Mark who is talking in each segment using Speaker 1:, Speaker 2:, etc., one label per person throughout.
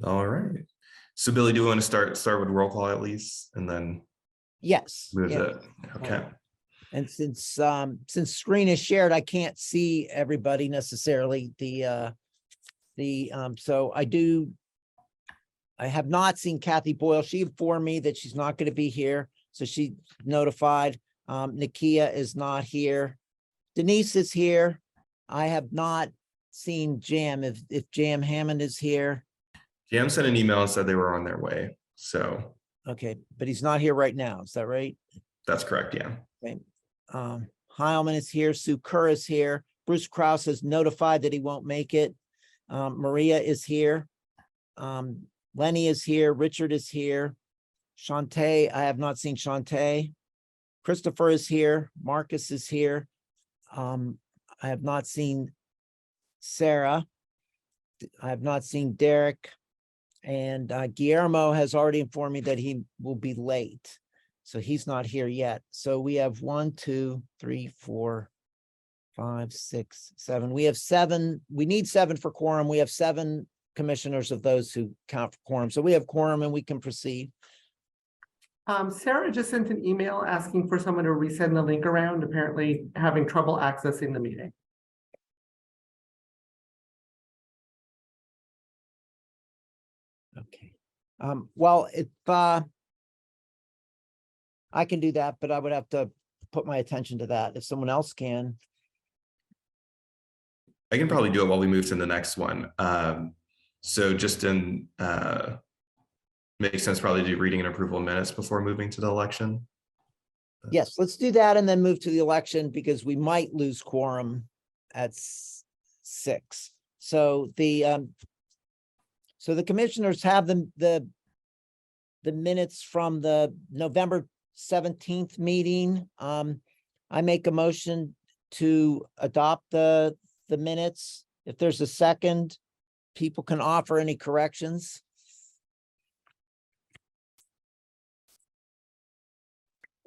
Speaker 1: All right. So Billy, do you want to start with roll call at least, and then
Speaker 2: Yes.
Speaker 1: move
Speaker 2: Yeah.
Speaker 1: it? Okay.
Speaker 2: And since screen is shared, I can't see everybody necessarily. So I have not seen Kathy Boyle. She informed me that she's not going to be here. So she notified. Nakia is not here. Denise is here. I have not seen Jam. If Jam Hammond is here.
Speaker 1: Jam sent an email and said they were on their way. So
Speaker 2: Okay, but he's not here right now. Is that right?
Speaker 1: that's correct. Yeah.
Speaker 2: Okay. Heilman is here. Sue Kerr is here. Bruce Krause has notified that he won't make it. Maria is here. Lenny is here. Richard is here. Shantae, I have not seen Shantae. Christopher is here. Marcus is here. I have not seen Sarah. I have not seen Derek. And Guillermo has already informed me that he will be late. So he's not here yet. So we have 1, 2, 3, 4, 5, 6, 7. We have 7. We need 7 for quorum. We have 7 commissioners of those who count for quorum. So we have quorum and we can proceed.
Speaker 3: Sarah just sent an email asking for someone to resend the link around, apparently having trouble accessing the meeting.
Speaker 2: Okay. Well, if I can do that, but I would have to put my attention to that. If someone else can.
Speaker 1: I can probably do it while we move to the next one. So just in makes sense probably to do reading and approval of minutes before moving to the election.
Speaker 2: Yes, let's do that and then move to the election because we might lose quorum at 6. So the commissioners have the minutes from the November 17th meeting. I make a motion to adopt the minutes. If there's a second, people can offer any corrections.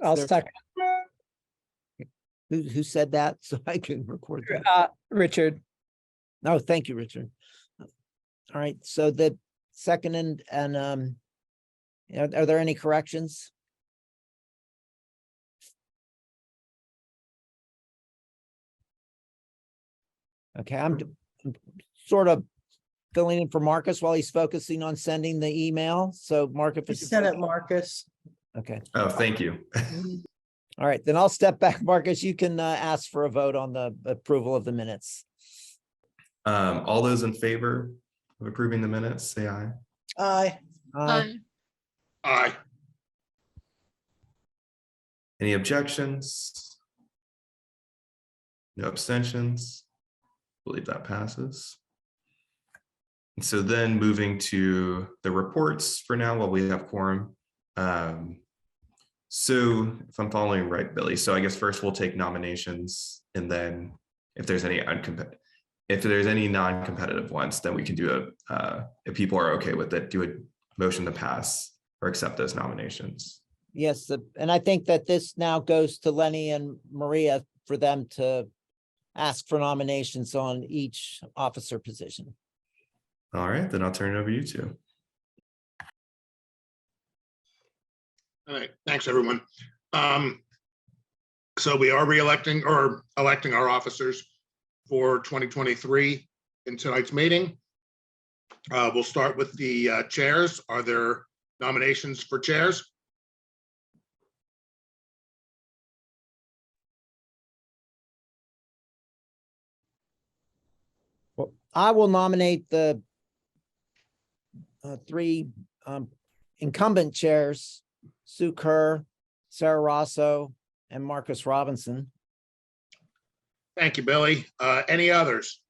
Speaker 4: I'll second.
Speaker 2: Who said that? So I can record that.
Speaker 4: Richard.
Speaker 2: No, thank you, Richard. All right, so the second and are there any corrections? Okay, I'm sort of filling in for Marcus while he's focusing on sending the email. So Mark, if it's
Speaker 4: Send it, Marcus.
Speaker 2: okay.
Speaker 1: Oh, thank you.
Speaker 2: All right, then I'll step back. Marcus, you can ask for a vote on the approval of the minutes.
Speaker 1: All those in favor of approving the minutes, say aye.
Speaker 4: Aye.
Speaker 2: Aye.
Speaker 5: Aye.
Speaker 1: Any objections? No abstentions? I believe that passes. And so then moving to the reports for now while we have quorum. So if I'm following right, Billy, so I guess first we'll take nominations, and then if there's any non-competitive ones, then we can do if people are okay with it, do a motion to pass or accept those nominations.
Speaker 2: Yes, and I think that this now goes to Lenny and Maria for them to ask for nominations on each officer position.
Speaker 1: All right, then I'll turn it over to you two.
Speaker 5: All right, thanks, everyone. So we are re-electing or electing our officers for 2023 in tonight's meeting. We'll start with the chairs. Are there nominations for chairs?
Speaker 2: Well, I will nominate the 3 incumbent chairs, Sue Kerr, Sarah Rosso, and Marcus Robinson.
Speaker 5: Thank you, Billy. Any others?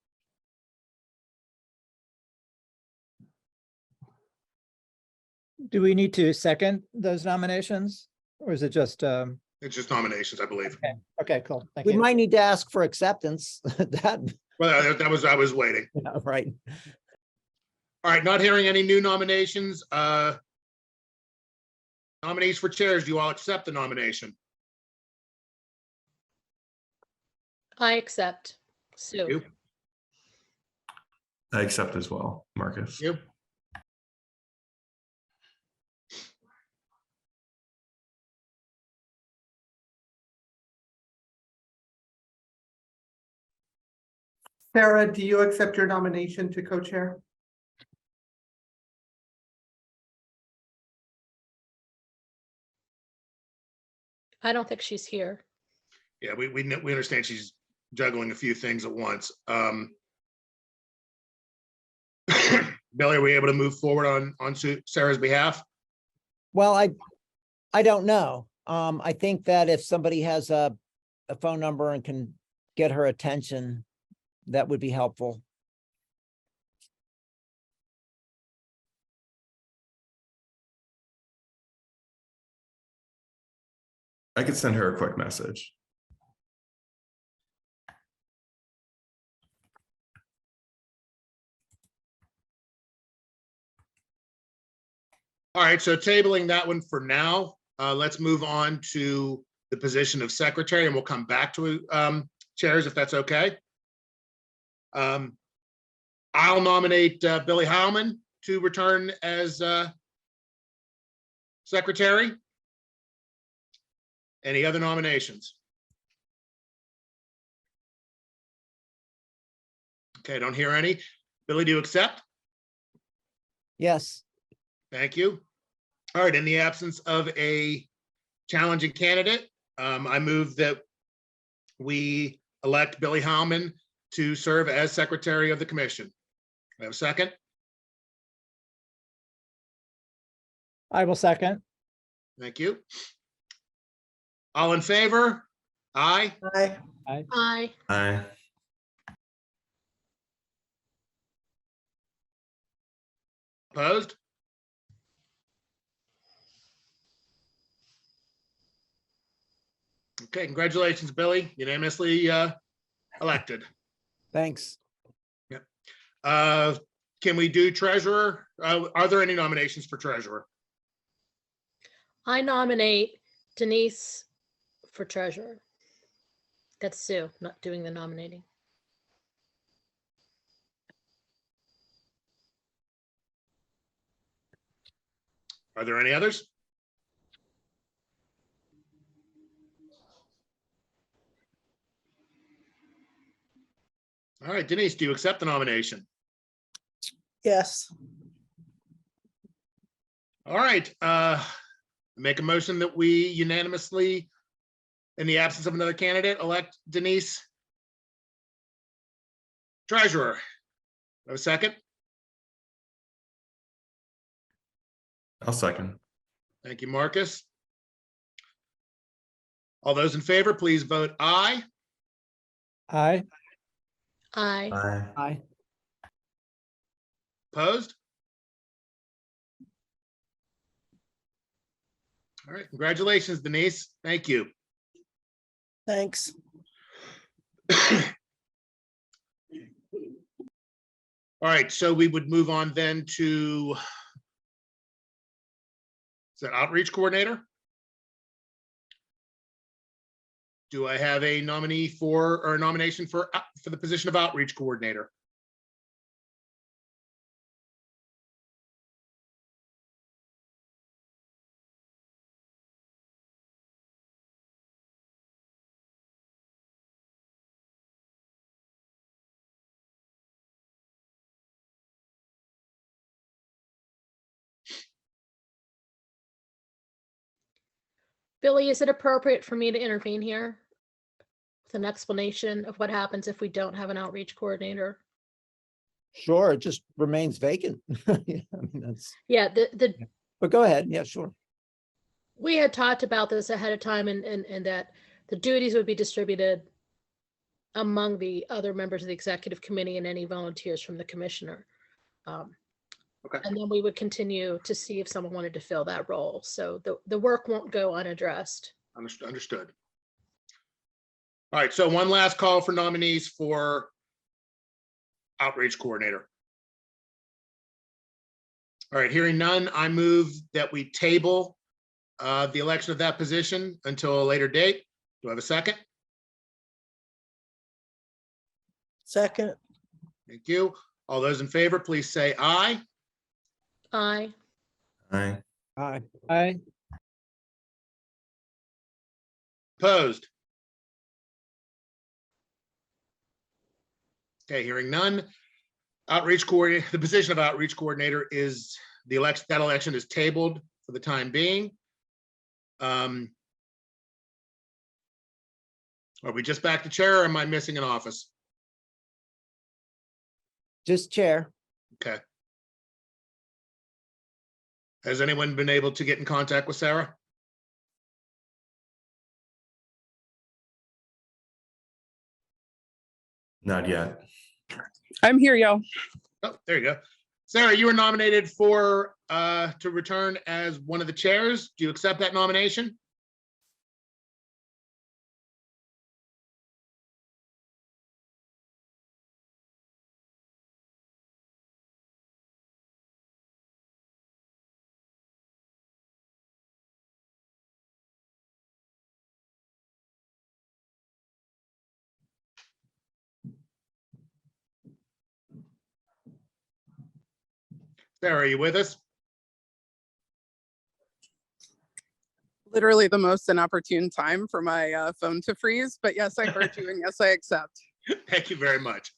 Speaker 4: Do we need to second those nominations? Or is it just,
Speaker 5: It's just nominations, I believe.
Speaker 4: okay, cool. Thank
Speaker 2: We
Speaker 4: you.
Speaker 2: might need to ask for acceptance. That,
Speaker 5: Well, I was waiting.
Speaker 2: yeah, right.
Speaker 5: All right, not hearing any new nominations. Nominees for chairs, do you all accept the nomination?
Speaker 6: I accept. Sue.
Speaker 5: You?
Speaker 1: I accept as well, Marcus.
Speaker 5: You?
Speaker 3: Sarah, do you accept your nomination to co-chair?
Speaker 6: I don't think she's here.
Speaker 5: Yeah, we understand she's juggling a few things at once. Billy, are we able to move forward on Sarah's behalf?
Speaker 2: Well, I don't know. I think that if somebody has a phone number and can get her attention, that would be helpful.
Speaker 1: I could send her a quick message.
Speaker 5: All right, so tabling that one for now. Let's move on to the position of secretary, and we'll come back to chairs if that's okay. I'll nominate Billy Heilman to return as secretary. Any other nominations? Okay, don't hear any. Billy, do you accept?
Speaker 2: Yes,
Speaker 5: Thank you. All right, in the absence of a challenging candidate, I move that we elect Billy Heilman to serve as secretary of the commission. I have a second.
Speaker 4: I will second.
Speaker 5: Thank you. All in favor? Aye.
Speaker 3: Aye.
Speaker 6: Aye.
Speaker 1: Aye.
Speaker 5: Opposed? Okay, congratulations, Billy. Unanimously elected.
Speaker 2: thanks.
Speaker 5: Can we do treasurer? Are there any nominations for treasurer?
Speaker 6: I nominate Denise for treasurer. That's Sue, not doing the nominating.
Speaker 5: Are there any others? All right, Denise, do you accept the nomination?
Speaker 3: Yes.
Speaker 5: All right, make a motion that we unanimously, in the absence of another candidate, elect Denise treasurer. Have a second?
Speaker 1: I'll second.
Speaker 5: Thank you, Marcus. All those in favor, please vote aye.
Speaker 4: Aye.
Speaker 6: Aye.
Speaker 1: Aye.
Speaker 2: Aye.
Speaker 5: Opposed? All right, congratulations, Denise. Thank you.
Speaker 3: Thanks.
Speaker 5: All right, so we would move on then to, is that outreach coordinator? Do I have a nominee for, or a nomination for the position of outreach coordinator?
Speaker 6: Billy, is it appropriate for me to intervene here with an explanation of what happens if we don't have an outreach coordinator?
Speaker 2: Sure, it just remains vacant. Yeah, I mean, that's,
Speaker 6: Yeah,
Speaker 2: but go ahead. Yeah, sure.
Speaker 6: we had talked about this ahead of time and that the duties would be distributed among the other members of the executive committee and any volunteers from the commissioner.
Speaker 5: Okay.
Speaker 6: And then we would continue to see if someone wanted to fill that role. So the work won't go unaddressed.
Speaker 5: Understood. All right, so one last call for nominees for outreach coordinator. All right, hearing none, I move that we table the election of that position until a later date. Do I have a second?
Speaker 3: Second.
Speaker 5: Thank you. All those in favor, please say aye.
Speaker 6: Aye.
Speaker 1: Aye.
Speaker 2: Aye.
Speaker 4: Aye.
Speaker 5: Opposed? Okay, hearing none. Outreach coordinator, the position of outreach coordinator is the election, that election is tabled for the time being. Are we just back to chair or am I missing an office?
Speaker 2: Just chair.
Speaker 5: Okay. Has anyone been able to get in contact with Sarah?
Speaker 1: Not yet.
Speaker 7: I'm here, yo.
Speaker 5: Oh, there you go. Sarah, you were nominated for to return as one of the chairs. Do you accept that nomination? Sarah, are you with us?
Speaker 7: Literally the most inopportune time for my phone to freeze, but yes, I heard you and yes, I accept.
Speaker 5: Thank you very much.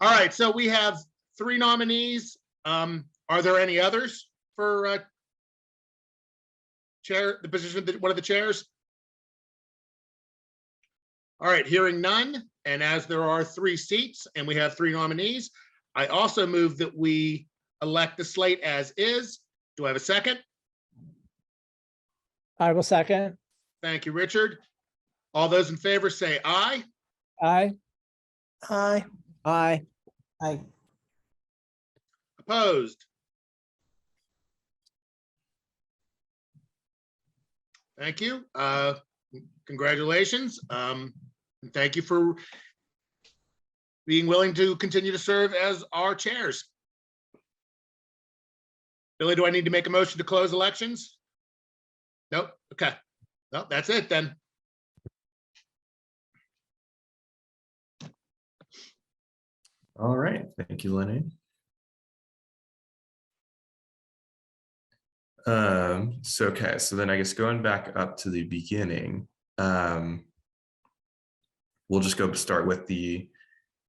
Speaker 5: All right, so we have 3 nominees. Are there any others for chair, the position of one of the chairs? All right, hearing none, and as there are 3 seats and we have 3 nominees, I also move that we elect the slate as is. Do I have a second?
Speaker 4: I will second.
Speaker 5: Thank you, Richard. All those in favor say aye.
Speaker 4: Aye.
Speaker 2: Aye. Aye. Aye.
Speaker 5: Opposed? Thank you. Congratulations. And thank you for being willing to continue to serve as our chairs. Billy, do I need to make a motion to close elections? Nope. Okay. Well, that's it then.
Speaker 1: All right, thank you, Lenny. So then I guess going back up to the beginning, we'll just go start with the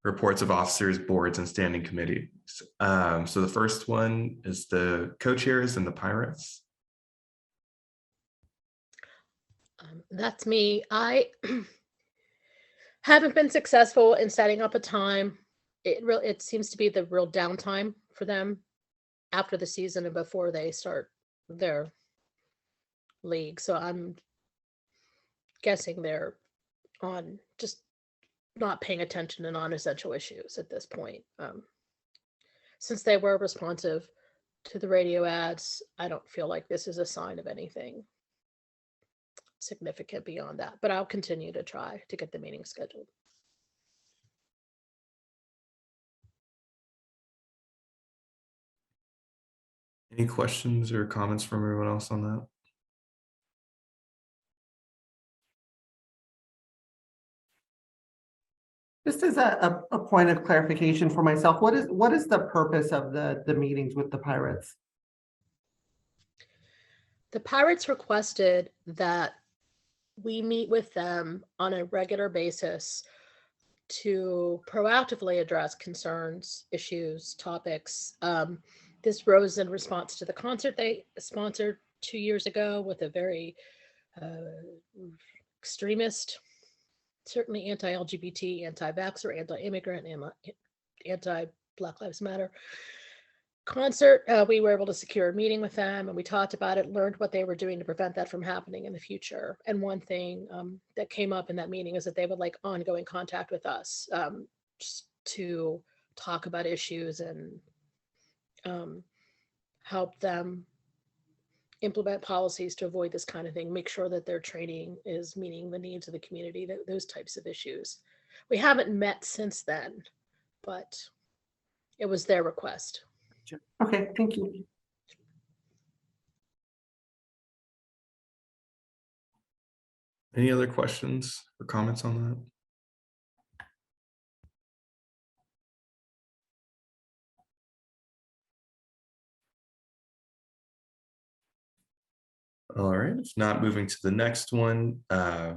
Speaker 1: reports of officers, boards, and standing committees. So the first one is the co-chairs and the pirates.
Speaker 6: That's me. I haven't been successful in setting up a time. It seems to be the real downtime for them after the season and before they start their league. So I'm guessing they're on just not paying attention to non-essential issues at this point. Since they were responsive to the radio ads, I don't feel like this is a sign of anything significant beyond that, but I'll continue to try to get the meeting scheduled.
Speaker 1: Any questions or comments from everyone else on that?
Speaker 3: Just as a point of clarification for myself, what is the purpose of the meetings with the Pirates?
Speaker 6: The Pirates requested that we meet with them on a regular basis to proactively address concerns, issues, topics. This rose in response to the concert they sponsored 2 years ago with a very extremist, certainly anti-LGBT, anti-vaxxer, anti-immigrant, anti-Black Lives Matter concert. We were able to secure a meeting with them and we talked about it, learned what they were doing to prevent that from happening in the future. And one thing that came up in that meeting is that they would like ongoing contact with us just to talk about issues and help them implement policies to avoid this kind of thing, make sure that their training is meeting the needs of the community, those types of issues. We haven't met since then, but it was their request.
Speaker 3: Okay, thank you.
Speaker 1: Any other questions or comments on that? All right, if not, moving to the next one. I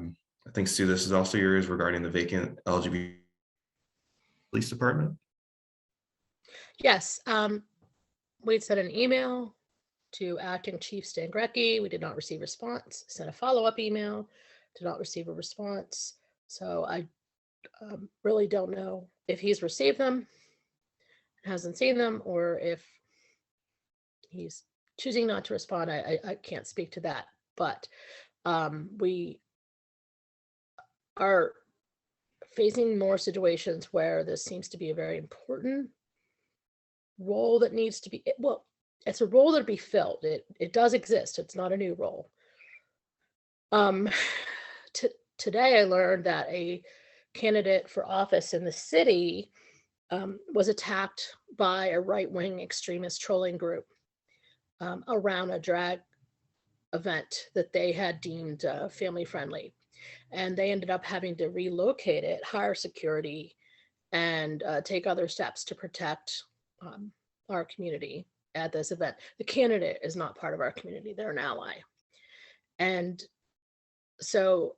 Speaker 1: think, Sue, this is also yours regarding the vacant LGBT. police department?
Speaker 6: Yes, we'd sent an email to Acting Chief Stan Grecki. We did not receive response. Sent a follow-up email, did not receive a response. So I really don't know if he's received them, hasn't seen them, or if he's choosing not to respond. I can't speak to that, but we are facing more situations where this seems to be a very important role that needs to be, well, it's a role that be filled. It does exist. It's not a new role. Today I learned that a candidate for office in the city was attacked by a right-wing extremist trolling group around a drag event that they had deemed family friendly. And they ended up having to relocate it, hire security, and take other steps to protect our community at this event. The candidate is not part of our community, they're an ally. And so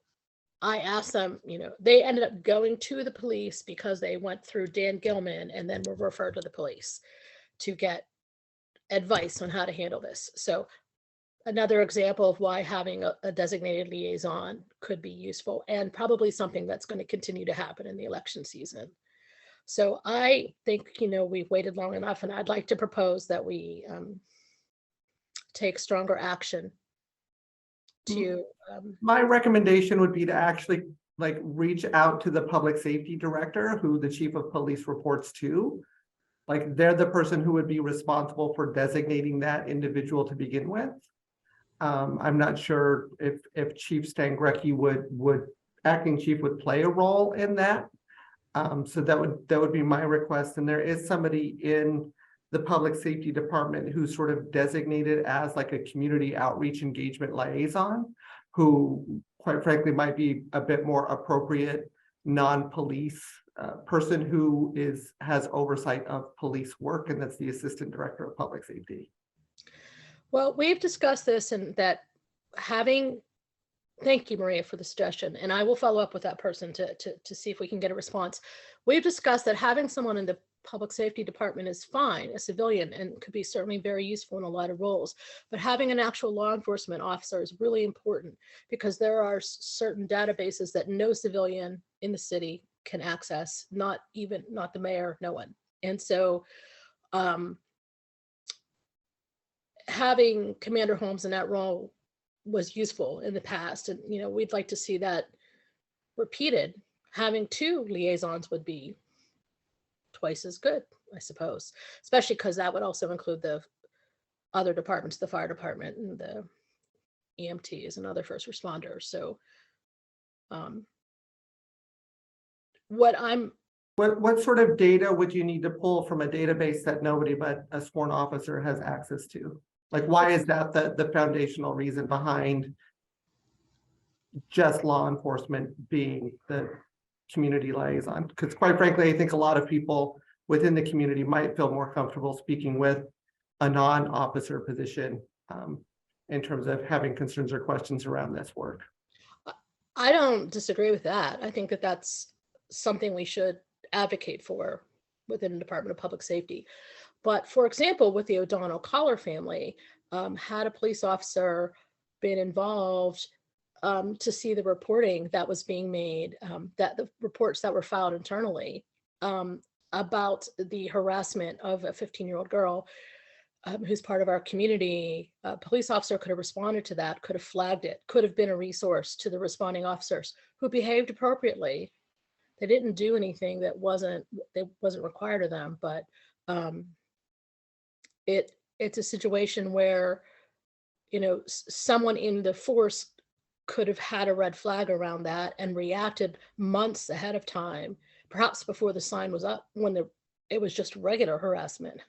Speaker 6: I asked them, they ended up going to the police because they went through Dan Gilman and then were referred to the police to get advice on how to handle this. So another example of why having a designated liaison could be useful, and probably something that's going to continue to happen in the election season. So I think, we've waited long enough, and I'd like to propose that we take stronger action to.
Speaker 3: My recommendation would be to actually reach out to the public safety director, who the chief of police reports to. They're the person who would be responsible for designating that individual to begin with. I'm not sure if Chief Stan Grecki would acting chief would play a role in that. So that would be my request. And there is somebody in the public safety department who's sort of designated as a community outreach engagement liaison, who quite frankly might be a bit more appropriate non-police person who has oversight of police work, and that's the assistant director of public safety.
Speaker 6: Well, we've discussed this, and that thank you, Maria, for the suggestion, and I will follow up with that person to see if we can get a response. We've discussed that having someone in the public safety department is fine, a civilian, and could be certainly very useful in a lot of roles, but having an actual law enforcement officer is really important, because there are certain databases that no civilian in the city can access, not the mayor, no one. And so having Commander Holmes in that role was useful in the past, and we'd like to see that repeated. Having two liaisons would be twice as good, I suppose, especially because that would also include the other departments, the fire department and the EMTs and other first responders. So
Speaker 3: what sort of data would you need to pull from a database that nobody but a sworn officer has access to? Why is that the foundational reason behind just law enforcement being the community liaison? Because quite frankly, I think a lot of people within the community might feel more comfortable speaking with a non-officer position in terms of having concerns or questions around this work.
Speaker 6: I don't disagree with that. I think that that's something we should advocate for within the Department of Public Safety. But for example, with the O'Donnell Collar family, had a police officer been involved to see the reporting that was being made, that the reports that were filed internally about the harassment of a 15-year-old girl who's part of our community, a police officer could have responded to that, could have flagged it, could have been a resource to the responding officers who behaved appropriately. They didn't do anything that wasn't required of them, but it's a situation where someone in the force could have had a red flag around that and reacted months ahead of time, perhaps before the sign was up, when it was just regular harassment.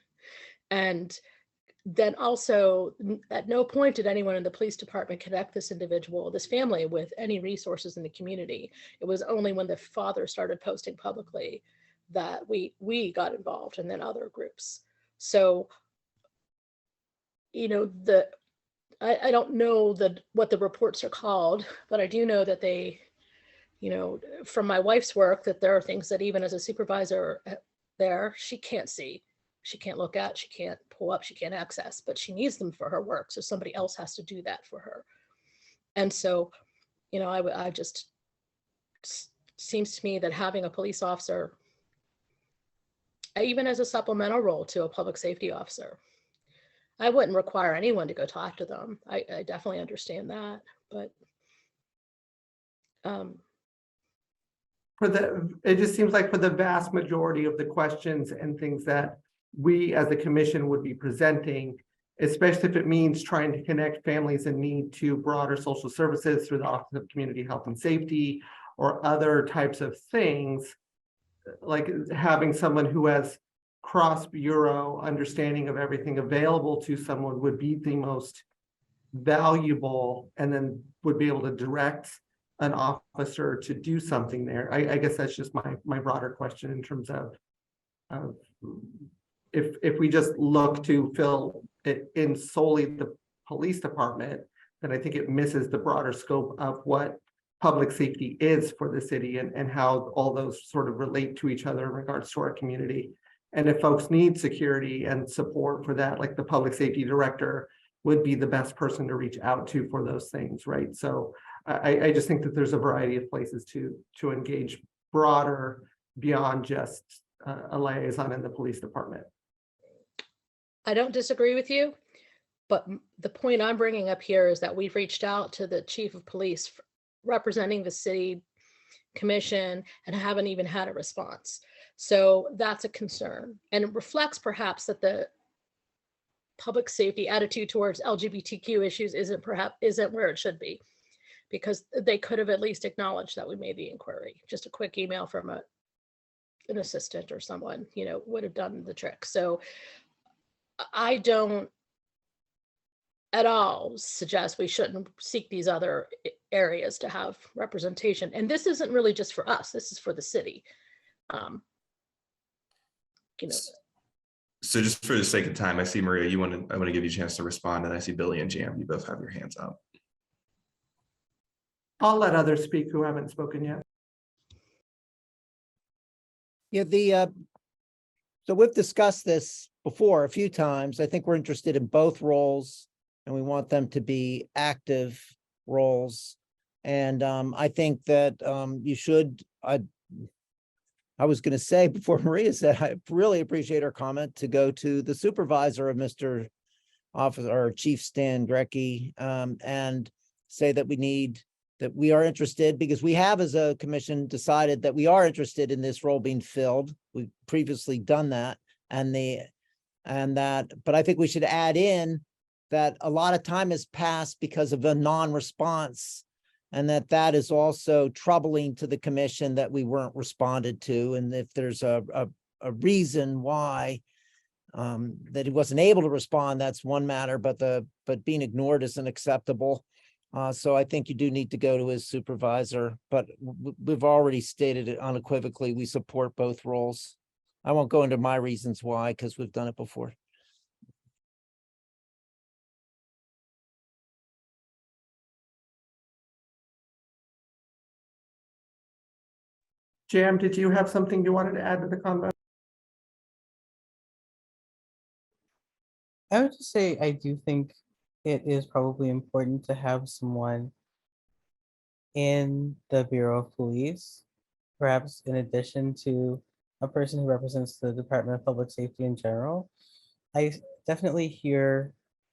Speaker 6: And then also, at no point did anyone in the police department connect this individual, this family, with any resources in the community. It was only when the father started posting publicly that we got involved, and then other groups. So, I don't know what the reports are called, but I do know that they you know, from my wife's work, that there are things that even as a supervisor there, she can't see, she can't look at, she can't pull up, she can't access, but she needs them for her work. So somebody else has to do that for her. And so, you know, I just, seems to me that having a police officer, even as a supplemental role to a public safety officer, I wouldn't require anyone to go talk to them. I definitely understand that, but
Speaker 3: it just seems like for the vast majority of the questions and things that we as a commission would be presenting, especially if it means trying to connect families in need to broader social services through the Office of Community Health and Safety or other types of things, like having someone who has cross-bureau understanding of everything available to someone would be the most valuable, and then would be able to direct an officer to do something there. I guess that's just my broader question in terms of if we just look to fill it in solely the police department, then I think it misses the broader scope of what public safety is for the city and how all those sort of relate to each other in regards to our community. And if folks need security and support for that, like the public safety director would be the best person to reach out to for those things, right? So I just think that there's a variety of places to engage broader beyond just a liaison in the police department.
Speaker 6: I don't disagree with you, but the point I'm bringing up here is that we've reached out to the chief of police representing the city commission and haven't even had a response. So that's a concern. And it reflects perhaps that the public safety attitude towards LGBTQ issues isn't where it should be, because they could have at least acknowledged that we made the inquiry. Just a quick email from an assistant or someone, you know, would have done the trick. So I don't at all suggest we shouldn't seek these other areas to have representation. And this isn't really just for us, this is for the city. You know.
Speaker 1: So just for the sake of time, I see Maria, I want to give you a chance to respond, and I see Billy and Jam, you both have your hands up.
Speaker 3: I'll let others speak who haven't spoken yet.
Speaker 2: Yeah, so we've discussed this before a few times. I think we're interested in both roles and we want them to be active roles. And I think that you should, I was going to say before Maria said, I really appreciate her comment to go to the supervisor of Mr. Officer or Chief Stan Grecky and say that we are interested, because we have as a commission decided that we are interested in this role being filled. We've previously done that but I think we should add in that a lot of time has passed because of a non-response, and that is also troubling to the commission that we weren't responded to. And if there's a reason why that he wasn't able to respond, that's one matter, but being ignored isn't acceptable. So I think you do need to go to his supervisor, but we've already stated it unequivocally. We support both roles. I won't go into my reasons why, because we've done it before.
Speaker 3: Jam, did you have something you wanted to add to the convo?
Speaker 8: I would just say I do think it is probably important to have someone in the Bureau of Police, perhaps in addition to a person who represents the Department of Public Safety in general. I definitely hear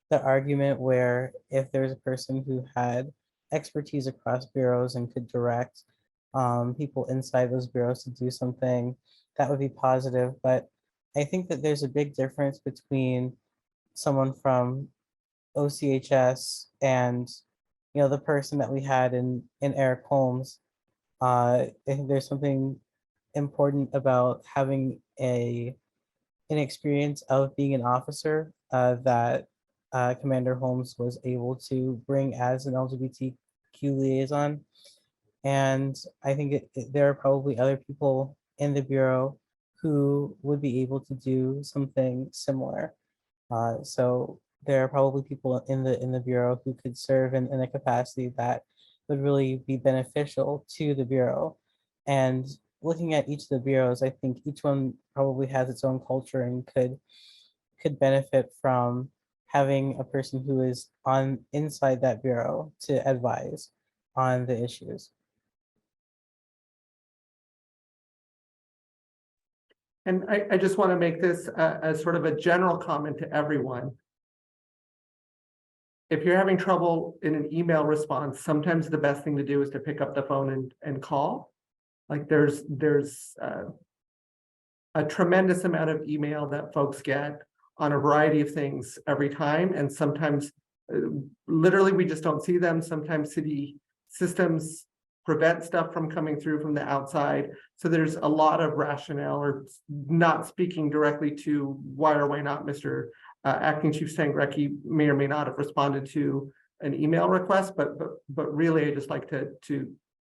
Speaker 8: the argument where if there's a person who had expertise across bureaus and could direct people inside those bureaus to do something, that would be positive. But I think that there's a big difference between someone from OCHS and, you know, the person that we had in Eric Holmes. I think there's something important about having an experience of being an officer that Commander Holmes was able to bring as an LGBTQ liaison. And I think there are probably other people in the Bureau who would be able to do something similar. So there are probably people in the Bureau who could serve in a capacity that would really be beneficial to the Bureau. And looking at each of the bureaus, I think each one probably has its own culture and could benefit from having a person who is on inside that bureau to advise on the issues.
Speaker 3: And I just want to make this as sort of a general comment to everyone. If you're having trouble in an email response, sometimes the best thing to do is to pick up the phone and call. Like there's a tremendous amount of email that folks get on a variety of things every time. And sometimes literally we just don't see them. Sometimes city systems prevent stuff from coming through from the outside. So there's a lot of rationale, or not speaking directly to why or why not Mr. Acting Chief Sangrecki may or may not have responded to an email request, but really I just like to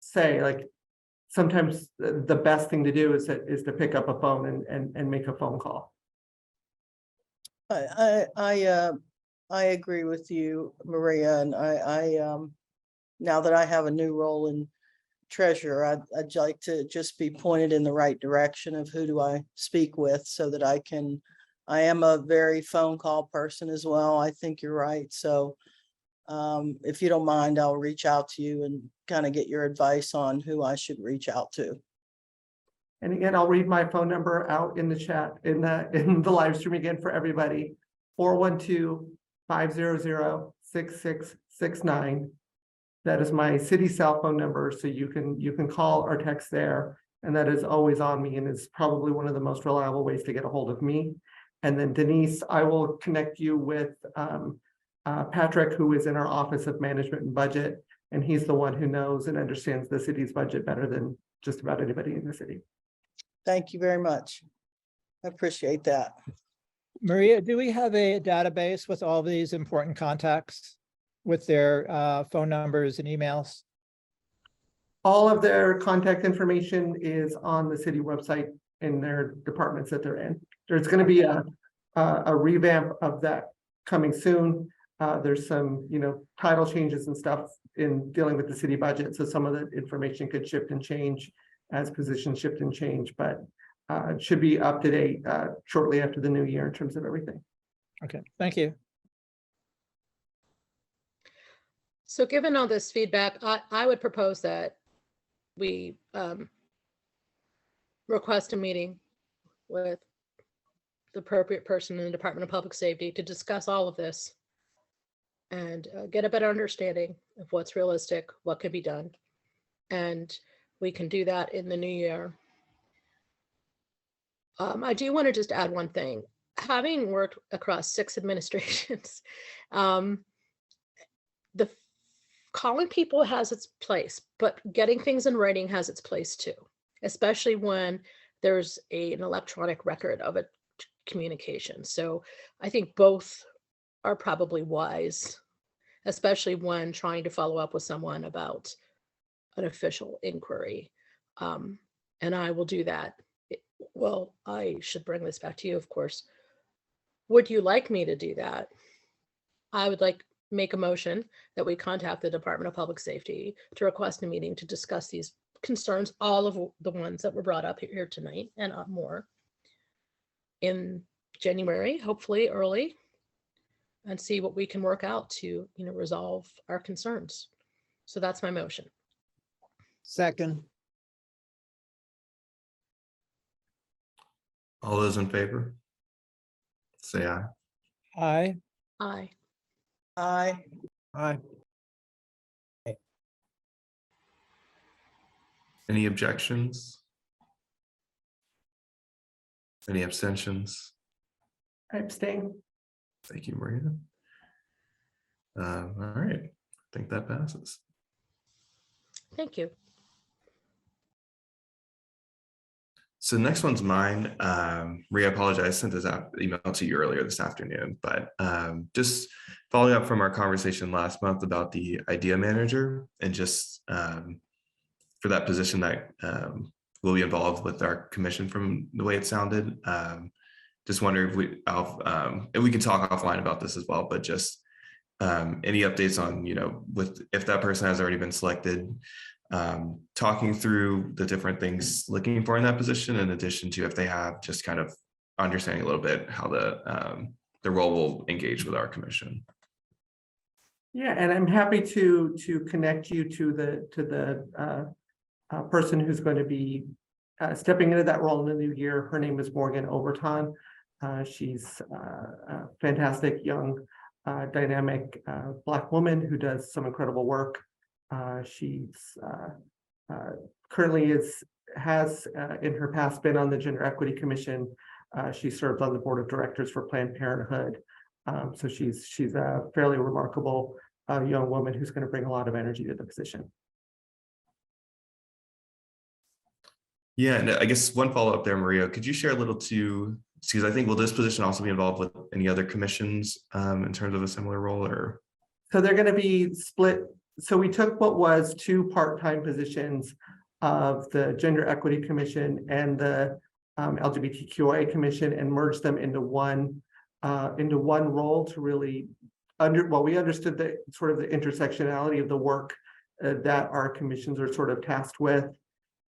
Speaker 3: say, like, sometimes the best thing to do is to pick up a phone and make a phone call.
Speaker 9: I agree with you, Maria, and I now that I have a new role in treasurer, I'd like to just be pointed in the right direction of who do I speak with, so that I am a very phone call person as well. I think you're right. So if you don't mind, I'll reach out to you and kind of get your advice on who I should reach out to.
Speaker 3: And again, I'll read my phone number out in the chat, in the live stream again for everybody. 412-500-6669. That is my city cell phone number. So you can call or text there. And that is always on me and is probably one of the most reliable ways to get a hold of me. And then Denise, I will connect you with Patrick, who is in our Office of Management and Budget. And he's the one who knows and understands the city's budget better than just about anybody in the city.
Speaker 9: Thank you very much. I appreciate that.
Speaker 4: Maria, do we have a database with all these important contacts with their phone numbers and emails?
Speaker 3: All of their contact information is on the city website in their departments that they're in. There's going to be a revamp of that coming soon. There's some, title changes and stuff in dealing with the city budget. So some of the information could shift and change as positions shift and change, but it should be up to date shortly after the new year in terms of everything.
Speaker 4: Okay, thank you.
Speaker 6: So given all this feedback, I would propose that we request a meeting with the appropriate person in the Department of Public Safety to discuss all of this and get a better understanding of what's realistic, what can be done. And we can do that in the new year. I do want to just add one thing. Having worked across 6 administrations, the calling people has its place, but getting things in writing has its place too, especially when there's an electronic record of a communication. So I think both are probably wise, especially when trying to follow up with someone about an official inquiry. And I will do that. Well, I should bring this back to you, of course. Would you like me to do that? I would make a motion that we contact the Department of Public Safety to request a meeting to discuss these concerns, all of the ones that were brought up here tonight and more in January, hopefully early, and see what we can work out to, resolve our concerns. So that's my motion.
Speaker 2: Second.
Speaker 1: All those in favor? Say aye.
Speaker 4: Aye.
Speaker 6: Aye.
Speaker 9: Aye.
Speaker 2: Aye.
Speaker 1: Any objections? Any abstentions?
Speaker 3: I abstain.
Speaker 1: Thank you, Maria. All right, I think that passes.
Speaker 6: Thank you.
Speaker 1: So the next one's mine. Maria, I apologize, I sent this email to you earlier this afternoon, but just following up from our conversation last month about the idea manager and just for that position that will be involved with our commission from the way it sounded. Just wonder if we can talk offline about this as well, but just any updates on, with if that person has already been selected, talking through the different things looking for in that position, in addition to if they have, just kind of understanding a little bit how the role will engage with our commission.
Speaker 3: Yeah, and I'm happy to connect you to the person who's going to be stepping into that role in the new year. Her name is Morgan Overton. She's a fantastic young, dynamic Black woman who does some incredible work. She's currently has in her past been on the Gender Equity Commission. She served on the board of directors for Planned Parenthood. So she's a fairly remarkable young woman who's going to bring a lot of energy to the position.
Speaker 1: Yeah, and I guess one follow-up there, Maria, could you share a little too, because I think, will this position also be involved with any other commissions in terms of a similar role, or?
Speaker 3: So they're going to be split. So we took what was 2 part-time positions of the Gender Equity Commission and the LGBTQIA Commission and merged them into one role to really we understood the sort of the intersectionality of the work that our commissions are sort of tasked with,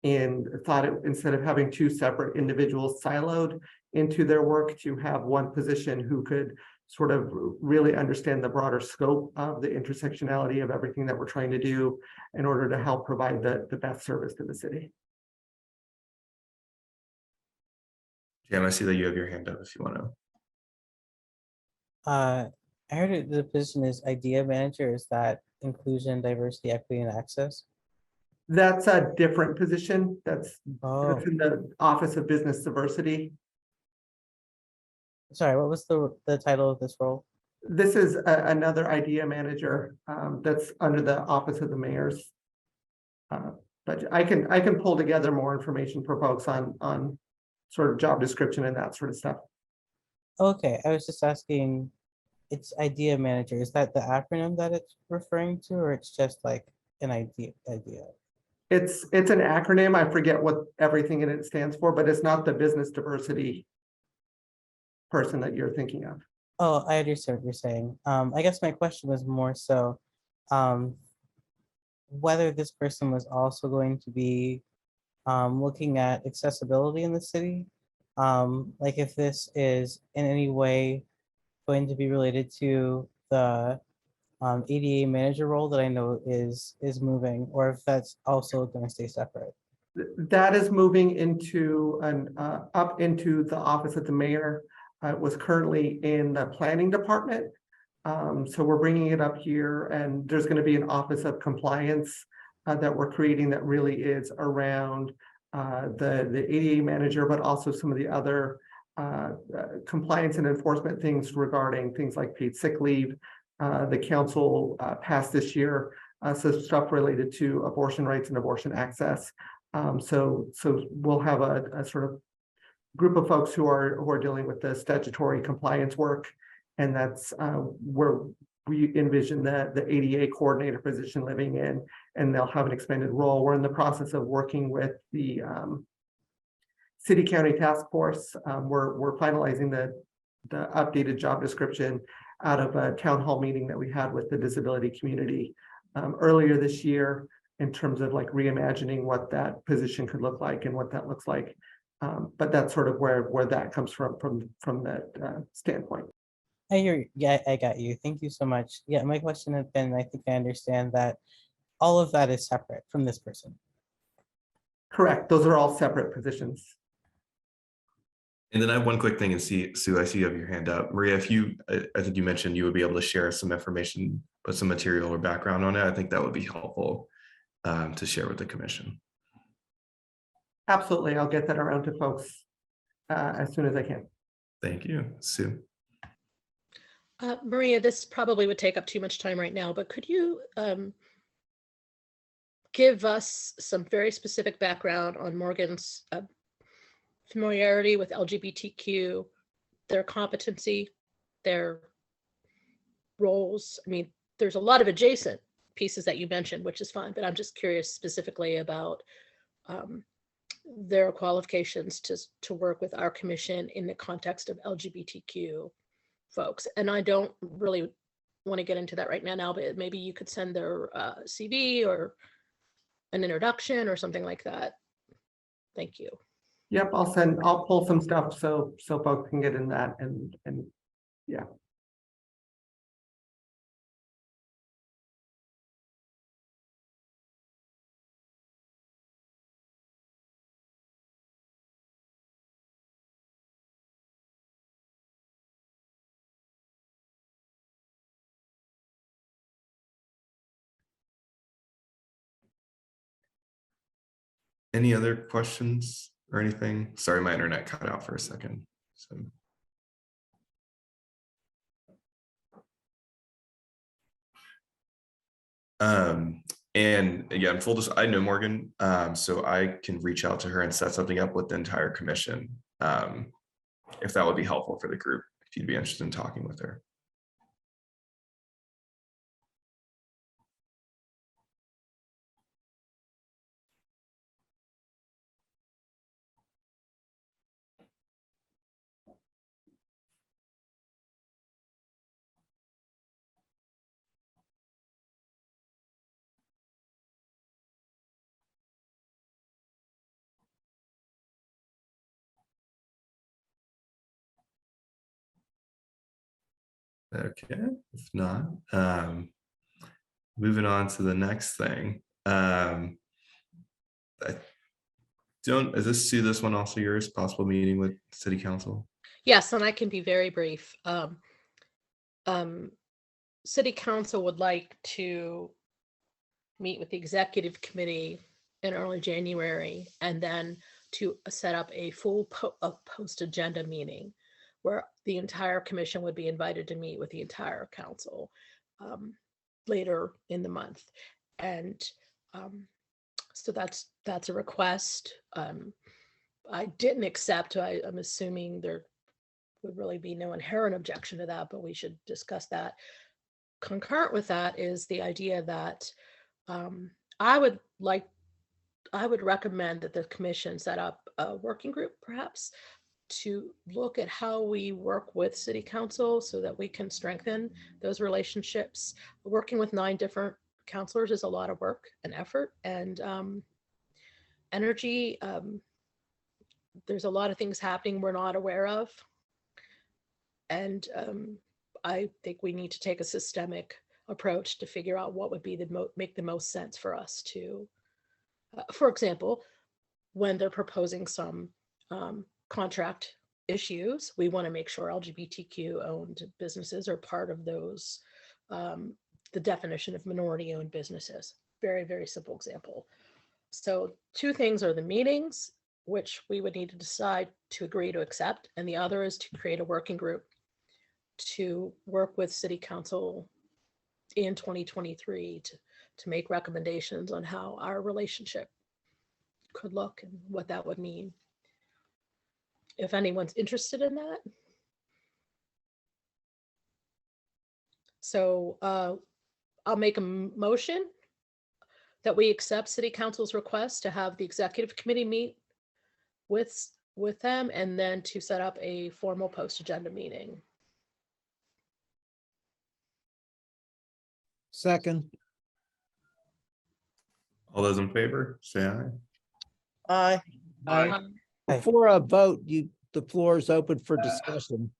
Speaker 3: and thought instead of having 2 separate individuals siloed into their work, to have one position who could sort of really understand the broader scope of the intersectionality of everything that we're trying to do in order to help provide the best service to the city.
Speaker 1: Jam, I see that you have your hand up if you want to.
Speaker 8: I heard the position is idea manager. Is that inclusion, diversity, equity, and access?
Speaker 3: That's a different position. That's
Speaker 8: Oh,
Speaker 3: in the Office of Business Diversity.
Speaker 8: sorry, what was the title of this role?
Speaker 3: This is another idea manager that's under the Office of the Mayor's. But I can pull together more information for folks on sort of job description and that sort of stuff.
Speaker 8: Okay, I was just asking, it's idea manager. Is that the acronym that it's referring to, or it's just like an idea?
Speaker 3: It's an acronym. I forget what everything in it stands for, but it's not the business diversity person that you're thinking of.
Speaker 8: Oh, I understand what you're saying. I guess my question was more so, whether this person was also going to be looking at accessibility in the city. Like if this is in any way going to be related to the ADA manager role that I know is moving, or if that's also going to stay separate.
Speaker 3: That is moving into up into the Office of the Mayor. It was currently in the planning department. So we're bringing it up here, and there's going to be an Office of Compliance that we're creating that really is around the ADA manager, but also some of the other compliance and enforcement things regarding things like paid sick leave. The council passed this year some stuff related to abortion rights and abortion access. So we'll have a sort of group of folks who are dealing with the statutory compliance work, and that's where we envision the ADA coordinator position living in, and they'll have an expanded role. We're in the process of working with the city county task force. We're finalizing the updated job description out of a town hall meeting that we had with the disability community earlier this year, in terms of like reimagining what that position could look like and what that looks like. But that's sort of where that comes from that standpoint.
Speaker 8: I hear, yeah, I got you. Thank you so much. Yeah, my question has been, I think I understand that all of that is separate from this person.
Speaker 3: Correct. Those are all separate positions.
Speaker 1: And then I have one quick thing, and Sue, I see you have your hand up. Maria, if you, I think you mentioned you would be able to share some information, put some material or background on it. I think that would be helpful to share with the commission.
Speaker 3: Absolutely. I'll get that around to folks as soon as I can.
Speaker 1: Thank you, Sue.
Speaker 6: Maria, this probably would take up too much time right now, but could you give us some very specific background on Morgan's familiarity with LGBTQ, their competency, their roles? I mean, there's a lot of adjacent pieces that you mentioned, which is fine, but I'm just curious specifically about their qualifications to work with our commission in the context of LGBTQ folks. And I don't really want to get into that right now, but maybe you could send their CV or an introduction or something like that. Thank you.
Speaker 3: Yep, I'll pull some stuff so folks can get in that and yeah.
Speaker 1: Any other questions or anything? Sorry, my internet cut out for a second. So. And again, I know Morgan, so I can reach out to her and set something up with the entire commission, if that would be helpful for the group, if you'd be interested in talking with her. Okay, if not, moving on to the next thing. I don't, is this one also yours? Possible meeting with city council?
Speaker 6: Yes, and I can be very brief. City council would like to meet with the executive committee in early January, and then to set up a full post agenda meeting where the entire commission would be invited to meet with the entire council later in the month. And so that's a request. I didn't accept. I'm assuming there would really be no inherent objection to that, but we should discuss that. Concurrent with that is the idea that I would recommend that the commission set up a working group, perhaps, to look at how we work with city council so that we can strengthen those relationships. Working with 9 different counselors is a lot of work and effort and energy. There's a lot of things happening we're not aware of. And I think we need to take a systemic approach to figure out what would be make the most sense for us to, for example, when they're proposing some contract issues, we want to make sure LGBTQ owned businesses are part of those, the definition of minority owned businesses. Very, very simple example. So 2 things are the meetings, which we would need to decide to agree to accept. And the other is to create a working group to work with city council in 2023 to make recommendations on how our relationship could look and what that would mean. If anyone's interested in that. So I'll make a motion that we accept city council's request to have the executive committee meet with them and then to set up a formal post agenda meeting.
Speaker 2: Second.
Speaker 1: All those in favor, say aye.
Speaker 9: Aye.
Speaker 3: Aye.
Speaker 2: Before a vote, the floor is open for discussion.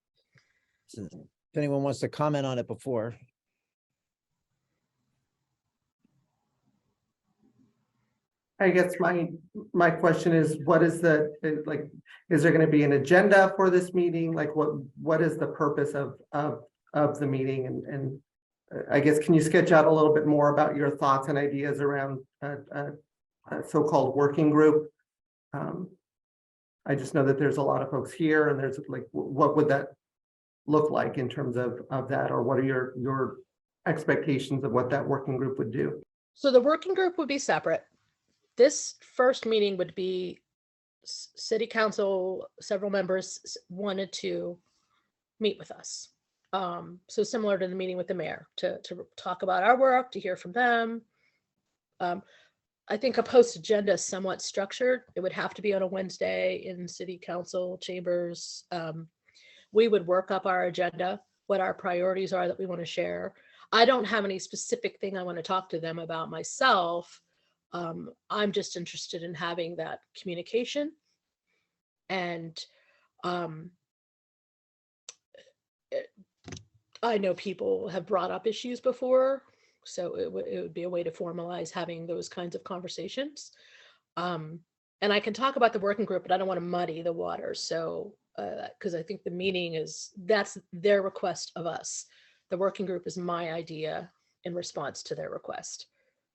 Speaker 2: So if anyone wants to comment on it before.
Speaker 3: I guess my question is, what is the, like, is there going to be an agenda for this meeting? Like, what is the purpose of the meeting? And I guess, can you sketch out a little bit more about your thoughts and ideas around a so-called working group? I just know that there's a lot of folks here, and there's like, what would that look like in terms of that, or what are your expectations of what that working group would do?
Speaker 6: So the working group would be separate. This first meeting would be city council, several members wanted to meet with us. So similar to the meeting with the mayor to talk about our work, to hear from them. I think a post agenda is somewhat structured. It would have to be on a Wednesday in city council chambers. We would work up our agenda, what our priorities are that we want to share. I don't have any specific thing I want to talk to them about myself. I'm just interested in having that communication. And I know people have brought up issues before, so it would be a way to formalize having those kinds of conversations. And I can talk about the working group, but I don't want to muddy the water. So, because I think the meeting that's their request of us. The working group is my idea in response to their request,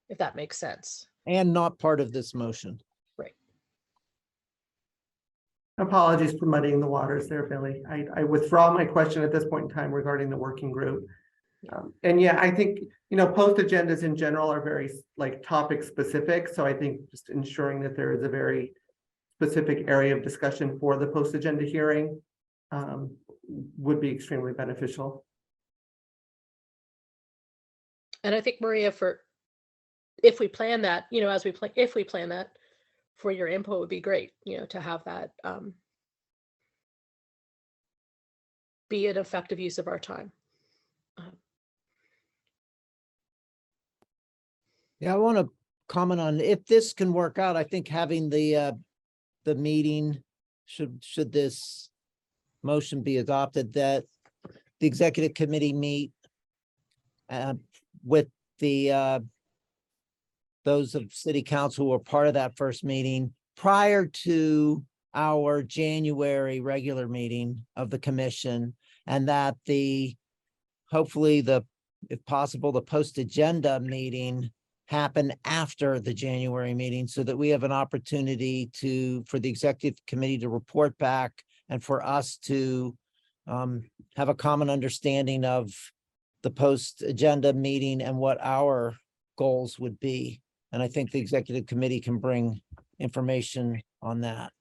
Speaker 6: if that makes sense.
Speaker 2: And not part of this motion.
Speaker 6: Right.
Speaker 3: Apologies for muddying the waters there, Billy. I withdraw my question at this point in time regarding the working group. And yeah, I think, post agendas in general are very like topic specific. So I think just ensuring that there is a very specific area of discussion for the post agenda hearing would be extremely beneficial.
Speaker 6: And I think, Maria, if we plan that, if we plan that, for your input would be great, to have that be an effective use of our time.
Speaker 2: Yeah, I want to comment on if this can work out. I think having the meeting, should this motion be adopted, that the executive committee meet with those of city council who were part of that first meeting prior to our January regular meeting of the commission, and that hopefully if possible, the post agenda meeting happen after the January meeting, so that we have an opportunity for the executive committee to report back and for us to have a common understanding of the post agenda meeting and what our goals would be. And I think the executive committee can bring information on that.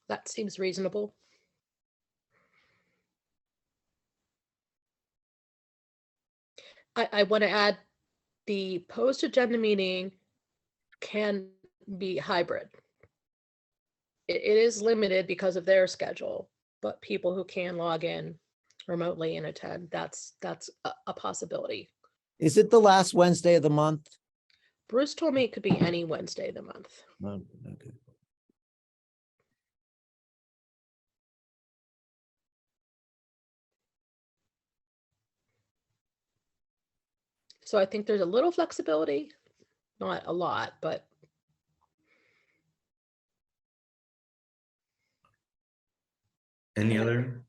Speaker 6: That seems reasonable. I want to add, the post agenda meeting can be hybrid. It is limited because of their schedule, but people who can log in remotely and attend, that's a possibility.
Speaker 2: Is it the last Wednesday of the month?
Speaker 6: Bruce told me it could be any Wednesday of the month.
Speaker 2: Oh, okay.
Speaker 6: So I think there's a little flexibility, not a lot, but
Speaker 1: Any other?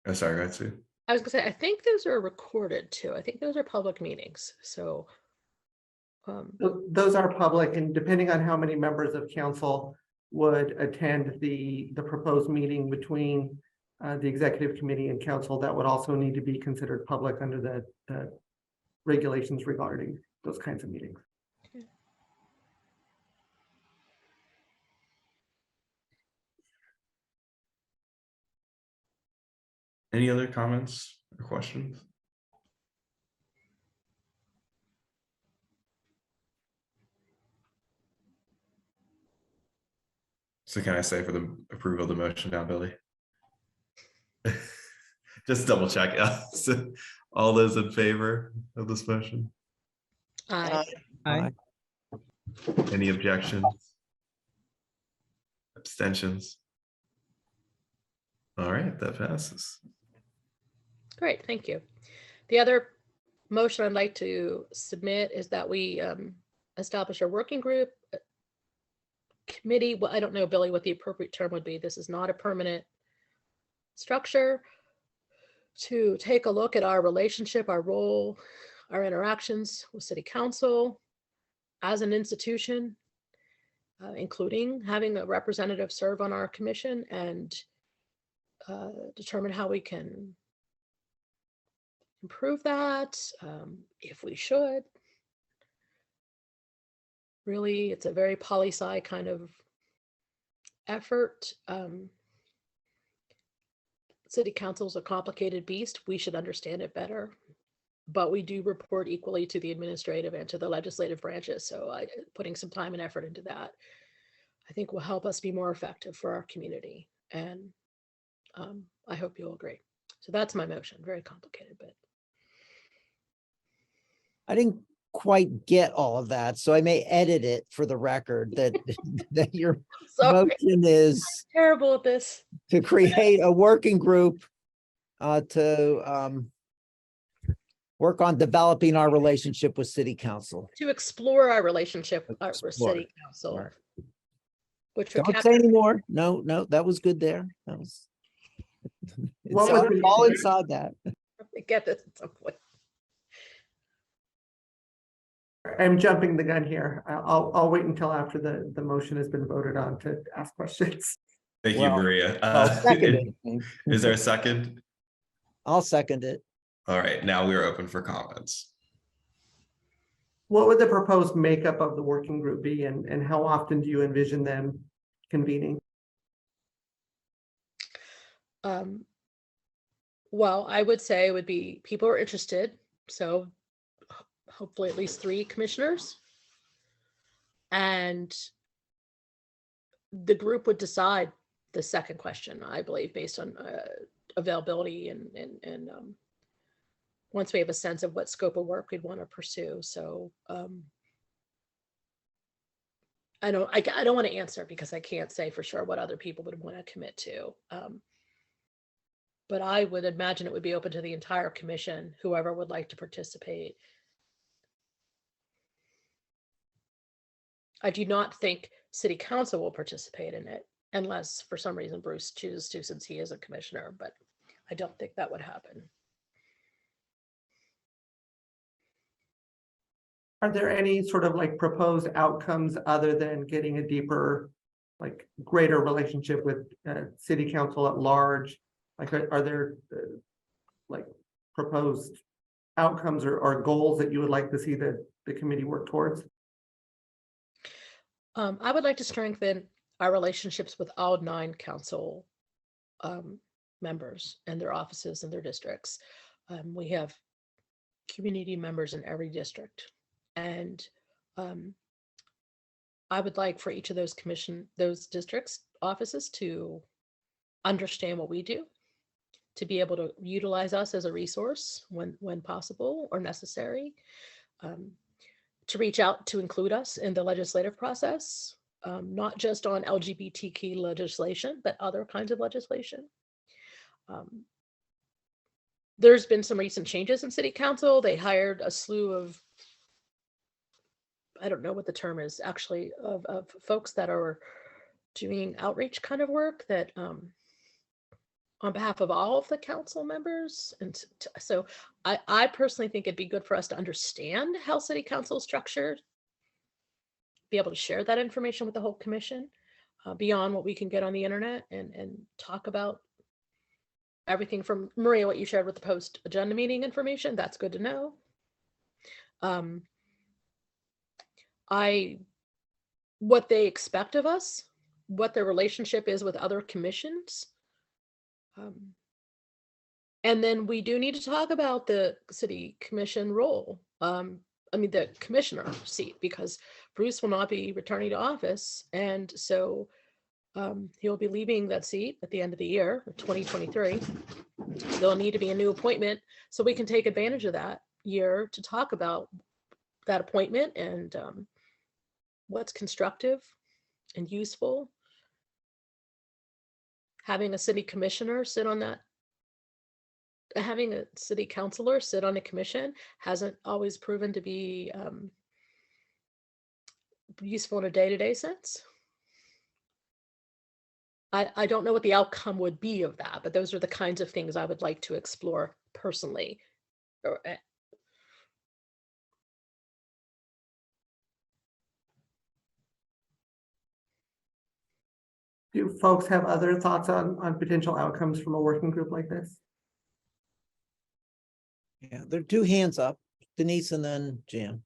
Speaker 1: Oh, sorry, go ahead, Sue.
Speaker 6: I was gonna say, I think those are recorded too. I think those are public meetings. So
Speaker 3: Those are public, and depending on how many members of council would attend the proposed meeting between the executive committee and council, that would also need to be considered public under the regulations regarding those kinds of meetings.
Speaker 1: Any other comments or questions? So can I say for the approval of the motion now, Billy? Just double check. So all those in favor of this motion?
Speaker 6: I
Speaker 4: Aye.
Speaker 1: Any objections? Abstentions? All right, that passes.
Speaker 6: Great, thank you. The other motion I'd like to submit is that we establish a working group committee. Well, I don't know, Billy, what the appropriate term would be. This is not a permanent structure, to take a look at our relationship, our role, our interactions with city council as an institution, including having a representative serve on our commission, and determine how we can improve that, if we should. Really, it's a very poli-sci kind of effort. City council's a complicated beast. We should understand it better, but we do report equally to the administrative and to the legislative branches. So putting some time and effort into that, I think, will help us be more effective for our community. And I hope you'll agree. So that's my motion. Very complicated, but
Speaker 2: I didn't quite get all of that, so I may edit it for the record that, that your
Speaker 6: Sorry,
Speaker 2: motion is
Speaker 6: terrible at this.
Speaker 2: to create a working group to work on developing our relationship with city council.
Speaker 6: To explore our relationship with our
Speaker 2: Explore.
Speaker 6: city council.
Speaker 2: Right.
Speaker 6: Which would
Speaker 2: Don't
Speaker 6: capture
Speaker 2: say anymore. No, no, that was good there. That was.
Speaker 3: What
Speaker 2: It's
Speaker 3: was
Speaker 2: all
Speaker 3: the-
Speaker 2: all inside that.
Speaker 6: get this at some point.
Speaker 3: I'm jumping the gun here. I'll wait until after the motion has been voted on to ask questions.
Speaker 1: Thank you,
Speaker 2: Well,
Speaker 1: Maria.
Speaker 2: I'll second it.
Speaker 1: Is there a second?
Speaker 2: I'll second it.
Speaker 1: All right, now we are open for comments.
Speaker 3: What would the proposed makeup of the working group be, and how often do you envision them convening?
Speaker 6: Well, I would say it would be people are interested, so hopefully at least 3 commissioners. And the group would decide the second question, I believe, based on availability and once we have a sense of what scope of work we'd want to pursue. So I don't want to answer because I can't say for sure what other people would want to commit to. But I would imagine it would be open to the entire commission, whoever would like to participate. I do not think city council will participate in it unless for some reason Bruce chooses to, since he is a commissioner, but I don't think that would happen.
Speaker 3: Are there any sort of like proposed outcomes other than getting a deeper, like greater relationship with city council at large? Like, are there like proposed outcomes or goals that you would like to see the committee work towards?
Speaker 6: I would like to strengthen our relationships with all 9 council members and their offices and their districts. We have community members in every district. And I would like for each of those districts offices to understand what we do, to be able to utilize us as a resource when possible or necessary, to reach out to include us in the legislative process, not just on LGBTQ legislation, but other kinds of legislation. There's been some recent changes in city council. They hired a slew of, I don't know what the term is actually, of folks that are doing outreach kind of work that on behalf of all of the council members. And so I personally think it'd be good for us to understand how city council is structured, be able to share that information with the whole commission beyond what we can get on the internet, and talk about everything from Maria, what you shared with the post agenda meeting information. That's good to know. What they expect of us, what their relationship is with other commissions. And then we do need to talk about the city commission role. I mean, the commissioner seat, because Bruce will not be returning to office. And so he'll be leaving that seat at the end of the year, 2023. There'll need to be a new appointment so we can take advantage of that year to talk about that appointment and what's constructive and useful. Having a city commissioner sit on that, having a city councilor sit on a commission hasn't always proven to be useful in a day-to-day sense. I don't know what the outcome would be of that, but those are the kinds of things I would like to explore personally.
Speaker 3: Do folks have other thoughts on potential outcomes from a working group like this?
Speaker 2: Yeah, there are 2 hands up, Denise and then Jan.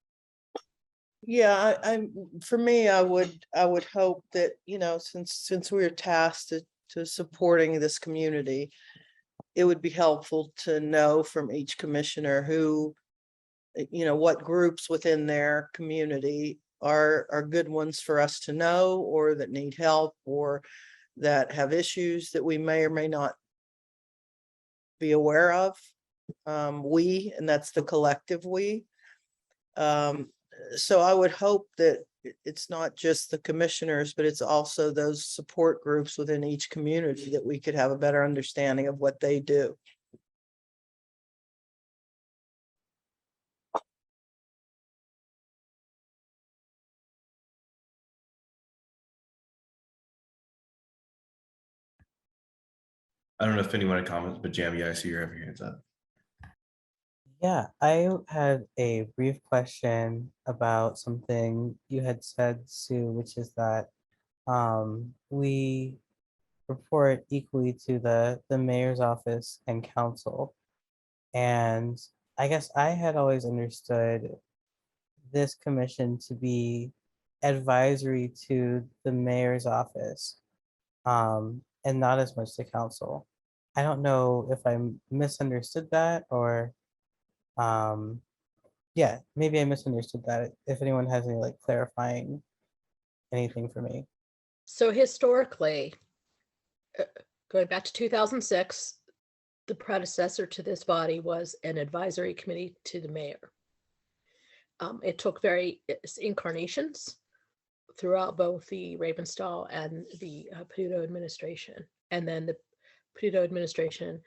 Speaker 9: Yeah, for me, I would hope that, since we're tasked to supporting this community, it would be helpful to know from each commissioner who, what groups within their community are good ones for us to know, or that need help, or that have issues that we may or may not be aware of. And that's the collective we. So I would hope that it's not just the commissioners, but it's also those support groups within each community that we could have a better understanding of what they do.
Speaker 1: I don't know if anyone comments, but Jamie, I see you have your hands up.
Speaker 8: Yeah, I had a brief question about something you had said, Sue, which is that we report equally to the mayor's office and council. And I guess I had always understood this commission to be advisory to the mayor's office, and not as much to council. I don't know if I misunderstood that or, yeah, maybe I misunderstood that. If anyone has any like clarifying anything for me.
Speaker 6: So historically, going back to 2006, the predecessor to this body was an advisory committee to the mayor. It took various incarnations throughout both the Ravenstall and the Peduto administration. And then the Peduto administration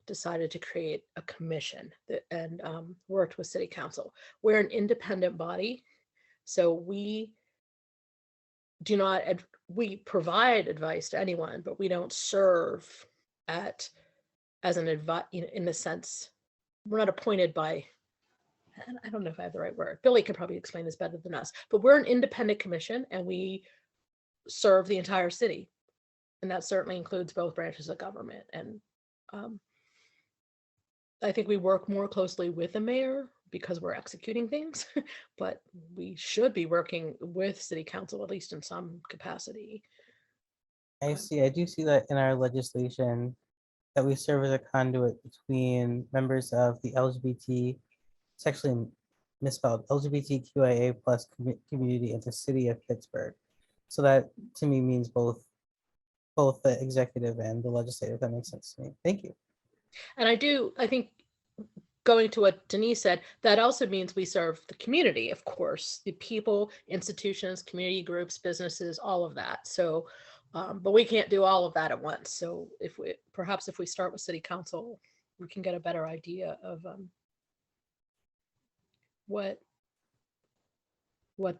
Speaker 6: decided to create a commission and worked with city council. We're an independent body, so we do not, we provide advice to anyone, but we don't serve as an advice, in the sense, we're not appointed by, I don't know if I have the right word. Billy could probably explain this better than us, but we're an independent commission and we serve the entire city. And that certainly includes both branches of government. And I think we work more closely with the mayor because we're executing things, but we should be working with city council, at least in some capacity.
Speaker 8: I see, I do see that in our legislation that we serve as a conduit between members of the LGBT, it's actually misspelled, LGBTQIA plus community in the city of Pittsburgh. So that to me means both the executive and the legislative. That makes sense to me. Thank you.
Speaker 6: And I think going to what Denise said, that also means we serve the community, of course, the people, institutions, community groups, businesses, all of that. So, but we can't do all of that at once. So perhaps if we start with city council, we can get a better idea of what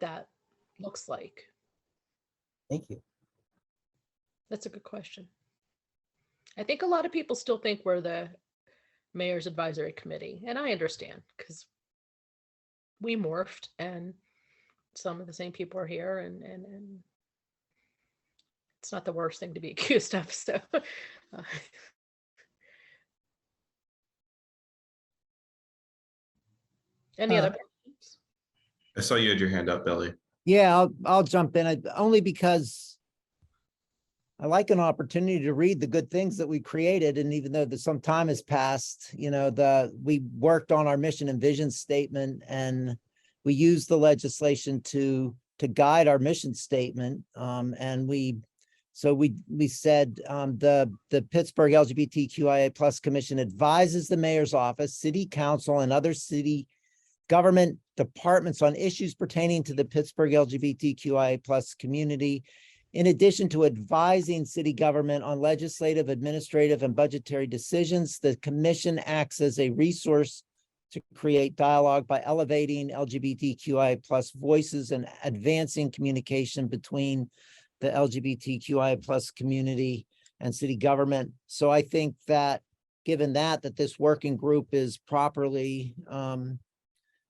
Speaker 6: that looks like.
Speaker 8: Thank you.
Speaker 6: That's a good question. I think a lot of people still think we're the mayor's advisory committee, and I understand because we morphed and some of the same people are here, and it's not the worst thing to be accused of. So any other questions?
Speaker 1: I saw you had your hand up, Billy.
Speaker 2: Yeah, I'll jump in, only because I like an opportunity to read the good things that we created. And even though some time has passed, we worked on our mission and vision statement, and we used the legislation to guide our mission statement. And we said the Pittsburgh LGBTQIA plus commission advises the mayor's office, city council, and other city government departments on issues pertaining to the Pittsburgh LGBTQIA plus community. In addition to advising city government on legislative, administrative, and budgetary decisions, the commission acts as a resource to create dialogue by elevating LGBTQIA plus voices and advancing communication between the LGBTQIA plus community and city government. So I think that given that this working group is properly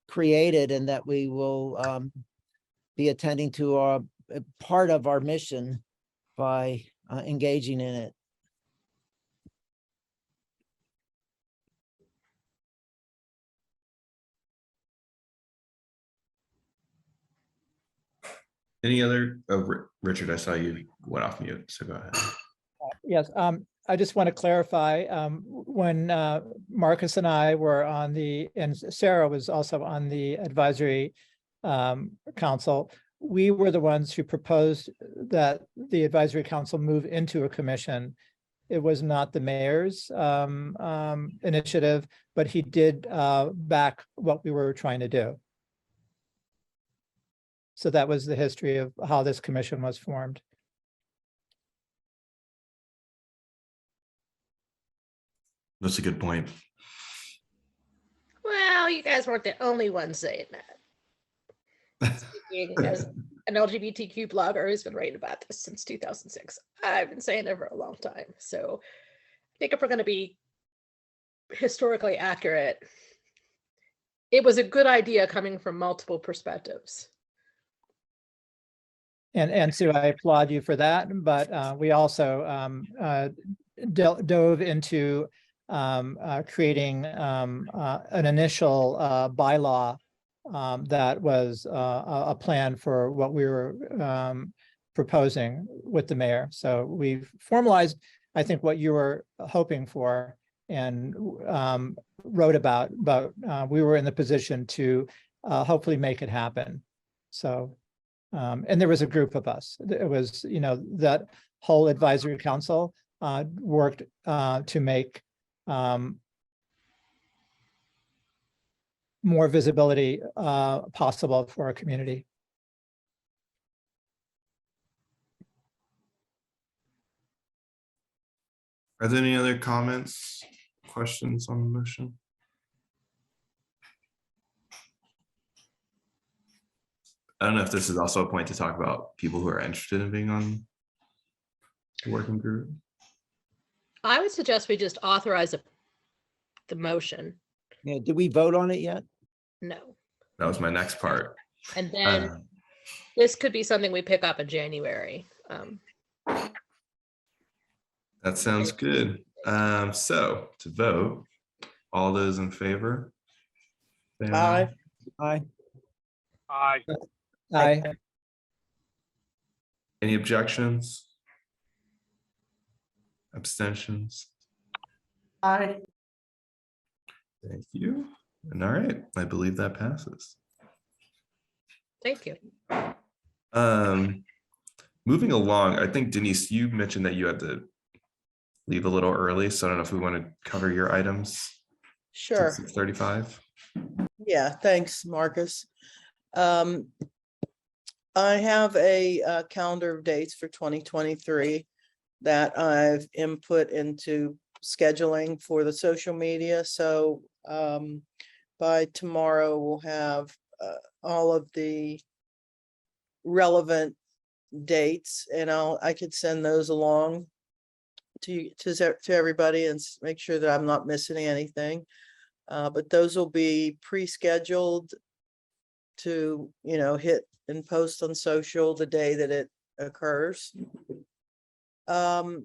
Speaker 2: created, and that we will be attending to our part of our mission by engaging in it.
Speaker 1: Any other, Richard, I saw you went off mute, so go ahead.
Speaker 4: Yes, I just want to clarify, when Marcus and I were and Sarah was also on the advisory council, we were the ones who proposed that the advisory council move into a commission. It was not the mayor's initiative, but he did back what we were trying to do. So that was the history of how this commission was formed.
Speaker 1: That's a good point.
Speaker 6: Well, you guys weren't the only ones saying that. Speaking as an LGBTQ blogger who's been writing about this since 2006, I've been saying it for a long time. So I think if we're going to be historically accurate, it was a good idea coming from multiple perspectives.
Speaker 4: And Sue, I applaud you for that, but we also dove into creating an initial bylaw that was a plan for what we were proposing with the mayor. So we've formalized, I think, what you were hoping for and wrote about, but we were in the position to hopefully make it happen. So, and there was a group of us. It was, that whole advisory council worked to make more visibility possible for our community.
Speaker 1: Are there any other comments, questions on the motion? I don't know if this is also a point to talk about people who are interested in being on the working group.
Speaker 6: I would suggest we just authorize the motion.
Speaker 2: Yeah, did we vote on it yet?
Speaker 6: No.
Speaker 1: That was my next part.
Speaker 6: And then this could be something we pick up in January.
Speaker 1: That sounds good. So to vote, all those in favor? Say
Speaker 9: Aye.
Speaker 2: Aye.
Speaker 10: Aye.
Speaker 4: Aye.
Speaker 1: Any objections? Abstentions?
Speaker 3: Aye.
Speaker 1: Thank you. And all right, I believe that passes.
Speaker 6: Thank you.
Speaker 1: Moving along, I think Denise, you mentioned that you had to leave a little early, so I don't know if we want to cover your items.
Speaker 9: Sure.
Speaker 1: 6:35.
Speaker 9: Yeah, thanks, Marcus. I have a calendar of dates for 2023 that I've input into scheduling for the social media. So by tomorrow, we'll have all of the relevant dates, and I could send those along to everybody and make sure that I'm not missing anything. But those will be pre-scheduled to, hit and post on social the day that it occurs. The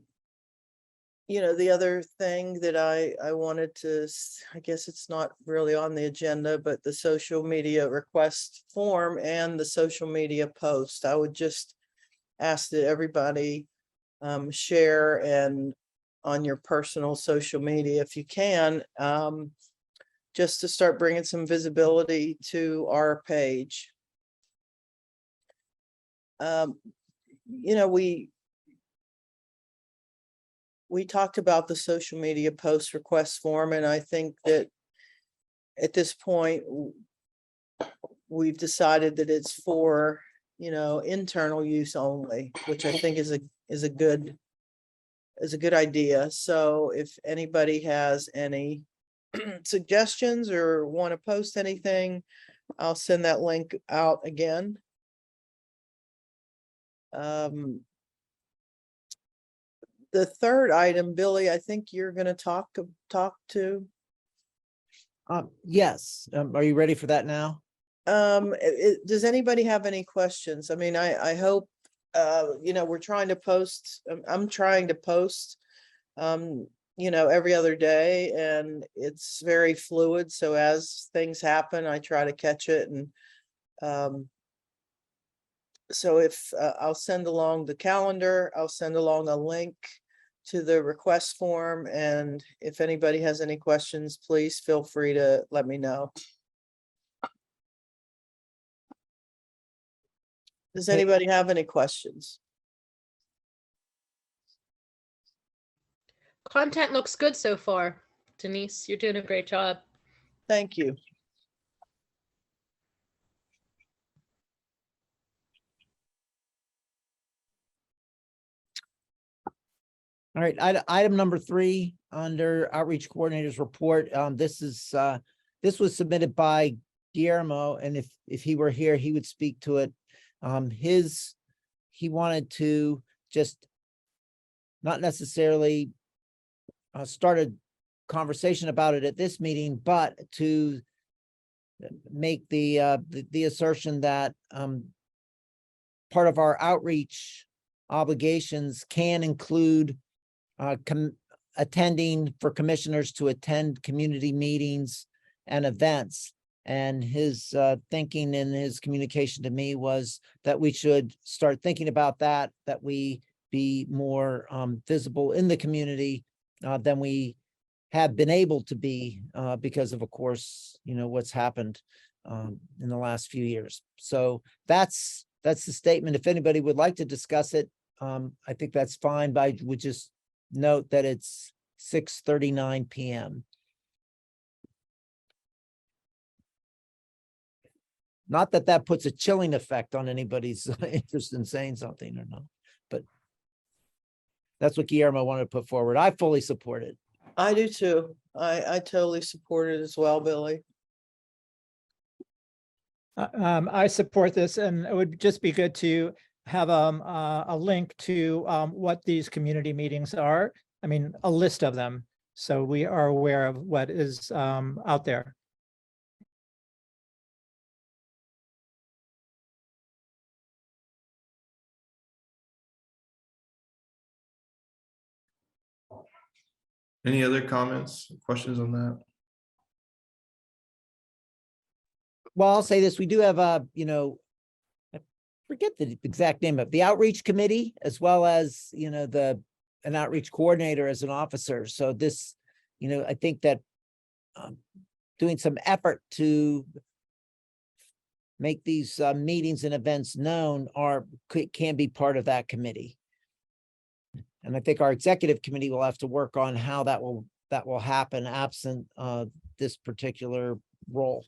Speaker 9: other thing that I wanted to, I guess it's not really on the agenda, but the social media request form and the social media post, I would just ask that everybody share and on your personal social media, if you can, just to start bringing some visibility to our page. We talked about the social media post request form, and I think that at this point, we've decided that it's for, internal use only, which I think is a good idea. So if anybody has any suggestions or want to post anything, I'll send that link out again. The third item, Billy, I think you're going to talk to.
Speaker 2: Yes. Are you ready for that now?
Speaker 9: Does anybody have any questions? I mean, I hope, we're trying to post, I'm trying to post, every other day, and it's very fluid. So as things happen, I try to catch it. And so if I'll send along the calendar, I'll send along a link to the request form. And if anybody has any questions, please feel free to let me know. Does anybody have any questions?
Speaker 6: Content looks good so far. Denise, you're doing a great job.
Speaker 9: Thank you.
Speaker 2: All right, item number 3 under outreach coordinators report. This was submitted by Guillermo, and if he were here, he would speak to it. He wanted to just not necessarily start a conversation about it at this meeting, but to make the assertion that part of our outreach obligations can include attending for commissioners to attend community meetings and events. And his thinking in his communication to me was that we should start thinking about that we be more visible in the community than we have been able to be because of course, what's happened in the last few years. So that's the statement. If anybody would like to discuss it, I think that's fine, but I would just note that it's 6:39 p.m. Not that that puts a chilling effect on anybody's interest in saying something or not, but that's what Guillermo wanted to put forward. I fully support it.
Speaker 9: I do too. I totally support it as well, Billy.
Speaker 4: I support this, and it would just be good to have a link to what these community meetings are. I mean, a list of them, so we are aware of what is out there.
Speaker 1: Any other comments, questions on that?
Speaker 2: Well, I'll say this, we do have I forget the exact name of the outreach committee, as well as, an outreach coordinator as an officer. So this, I think that doing some effort to make these meetings and events known can be part of that committee. And I think our executive committee will have to work on how that will happen absent this particular role.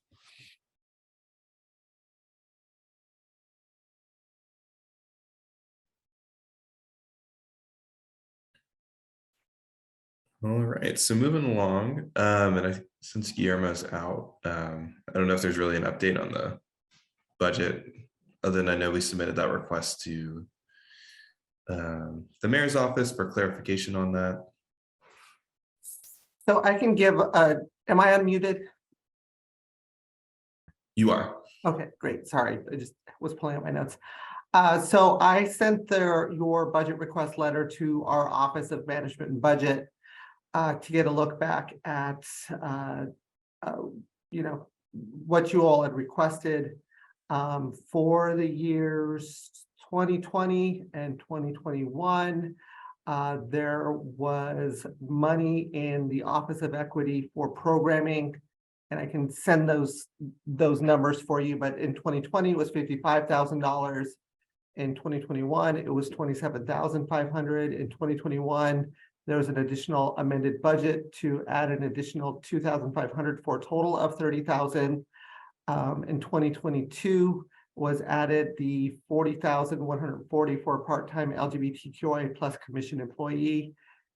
Speaker 1: All right, so moving along, and since Guillermo's out, I don't know if there's really an update on the budget, other than I know we submitted that request to the mayor's office for clarification on that.
Speaker 3: So I can give am I unmuted?
Speaker 1: You are.
Speaker 3: Okay, great. Sorry, I just was pulling up my notes. So I sent your budget request letter to our Office of Management and Budget to get a look back at what you all had requested for the years 2020 and 2021. There was money in the Office of Equity for programming, and I can send those numbers for you, but in 2020 it was $55,000. In 2021, it was $27,500. In 2021, there was an additional amended budget to add an additional $2,500 for a total of $30,000. In 2022 was added the $40,140 for a part-time LGBTQIA plus commission employee.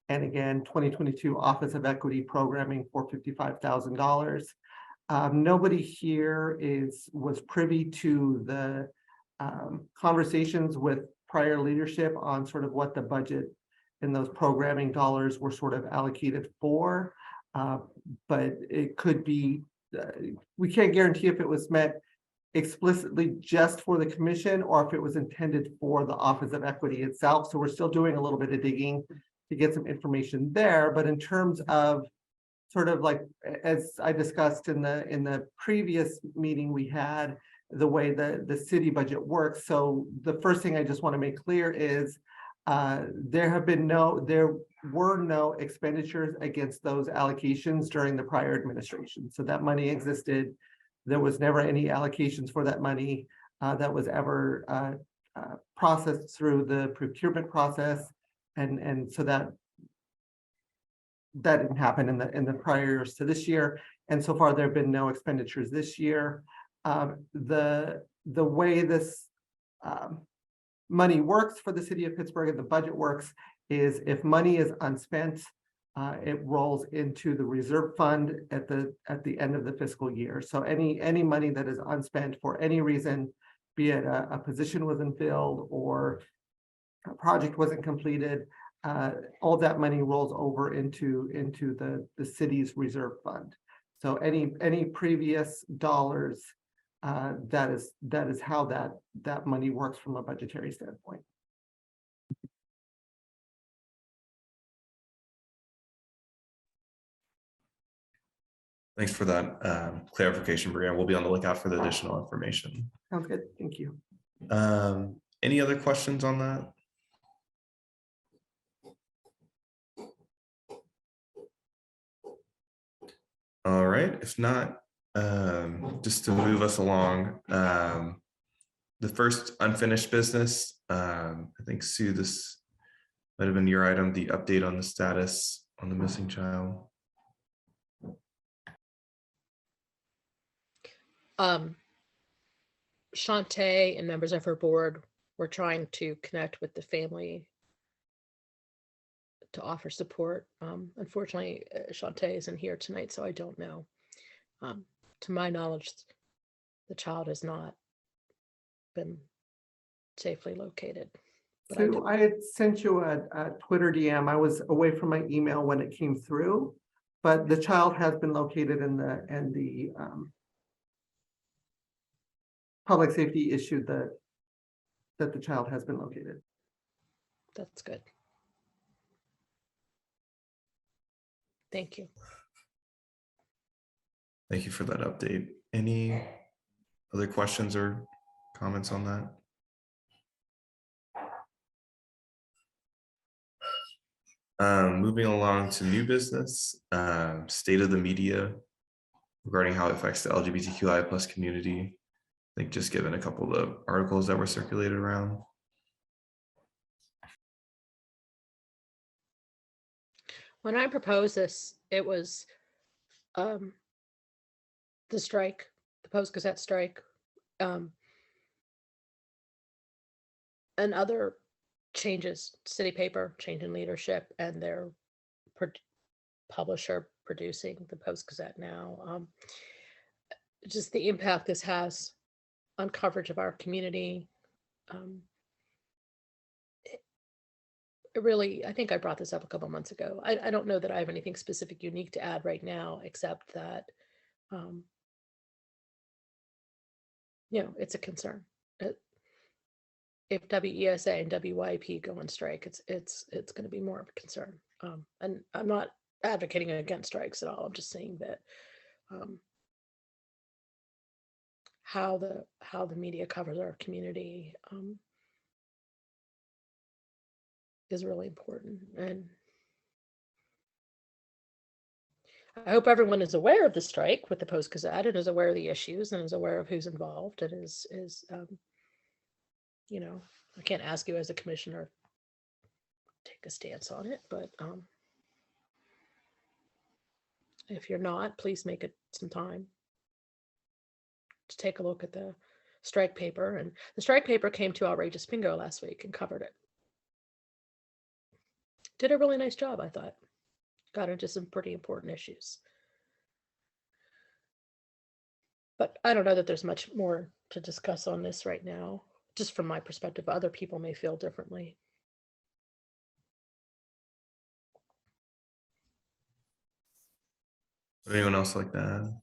Speaker 3: And again, 2022 Office of Equity programming for $55,000. Nobody here was privy to the conversations with prior leadership on sort of what the budget and those programming dollars were sort of allocated for, but it could be, we can't guarantee if it was meant explicitly just for the commission or if it was intended for the Office of Equity itself. So we're still doing a little bit of digging to get some information there. But in terms of sort of like, as I discussed in the previous meeting we had, the way the city budget works. So the first thing I just want to make clear is there were no expenditures against those allocations during the prior administration. So that money existed. There was never any allocations for that money that was ever processed through the procurement process. And so that didn't happen in the prior years to this year. And so far, there have been no expenditures this year. The way this money works for the city of Pittsburgh and the budget works is if money is unspent, it rolls into the reserve fund at the end of the fiscal year. So any money that is unspent for any reason, be it a position wasn't filled or a project wasn't completed, all that money rolls over into the city's reserve fund. So any previous dollars, that is how that money works from a budgetary standpoint.
Speaker 1: Thanks for that clarification, Brianna. We'll be on the lookout for the additional information.
Speaker 3: Sounds good. Thank you.
Speaker 1: Any other questions on that? All right, if not, just to move us along, the first unfinished business, I think Sue, this might have been your item, the update on the status on the missing child.
Speaker 6: Shantae and members of her board were trying to connect with the family to offer support. Unfortunately, Shantae isn't here tonight, so I don't know. To my knowledge, the child has not been safely located. But
Speaker 3: So I had sent you a Twitter DM. I was away from my email when it came through, but the child has been located and the public safety issued that the child has been located.
Speaker 6: That's good. Thank you.
Speaker 1: Thank you for that update. Any other questions or comments on that? Moving along to new business, state of the media regarding how it affects the LGBTQIA plus community. I think just given a couple of articles that were circulated around.
Speaker 6: When I proposed this, it was the strike, the Post-Gazette strike, and other changes, city paper, change in leadership, and their publisher producing the Post-Gazette now. Just the impact this has on coverage of our community. It really, I think I brought this up a couple months ago. I don't know that I have anything specific unique to add right now, except that, it's a concern. If WESA and WYP go on strike, it's going to be more of a concern. And I'm not advocating against strikes at all. I'm just saying that how the media covers our community is really important. And I hope everyone is aware of the strike with the Post-Gazette and is aware of the issues and is aware of who's involved and is I can't ask you as a commissioner take a stance on it, but if you're not, please make it some time to take a look at the strike paper. And the strike paper came to Outrageous Bingo last week and covered it. Did a really nice job, I thought. Got into some pretty important issues. But I don't know that there's much more to discuss on this right now. Just from my perspective, other people may feel differently.
Speaker 1: Would anyone else like that?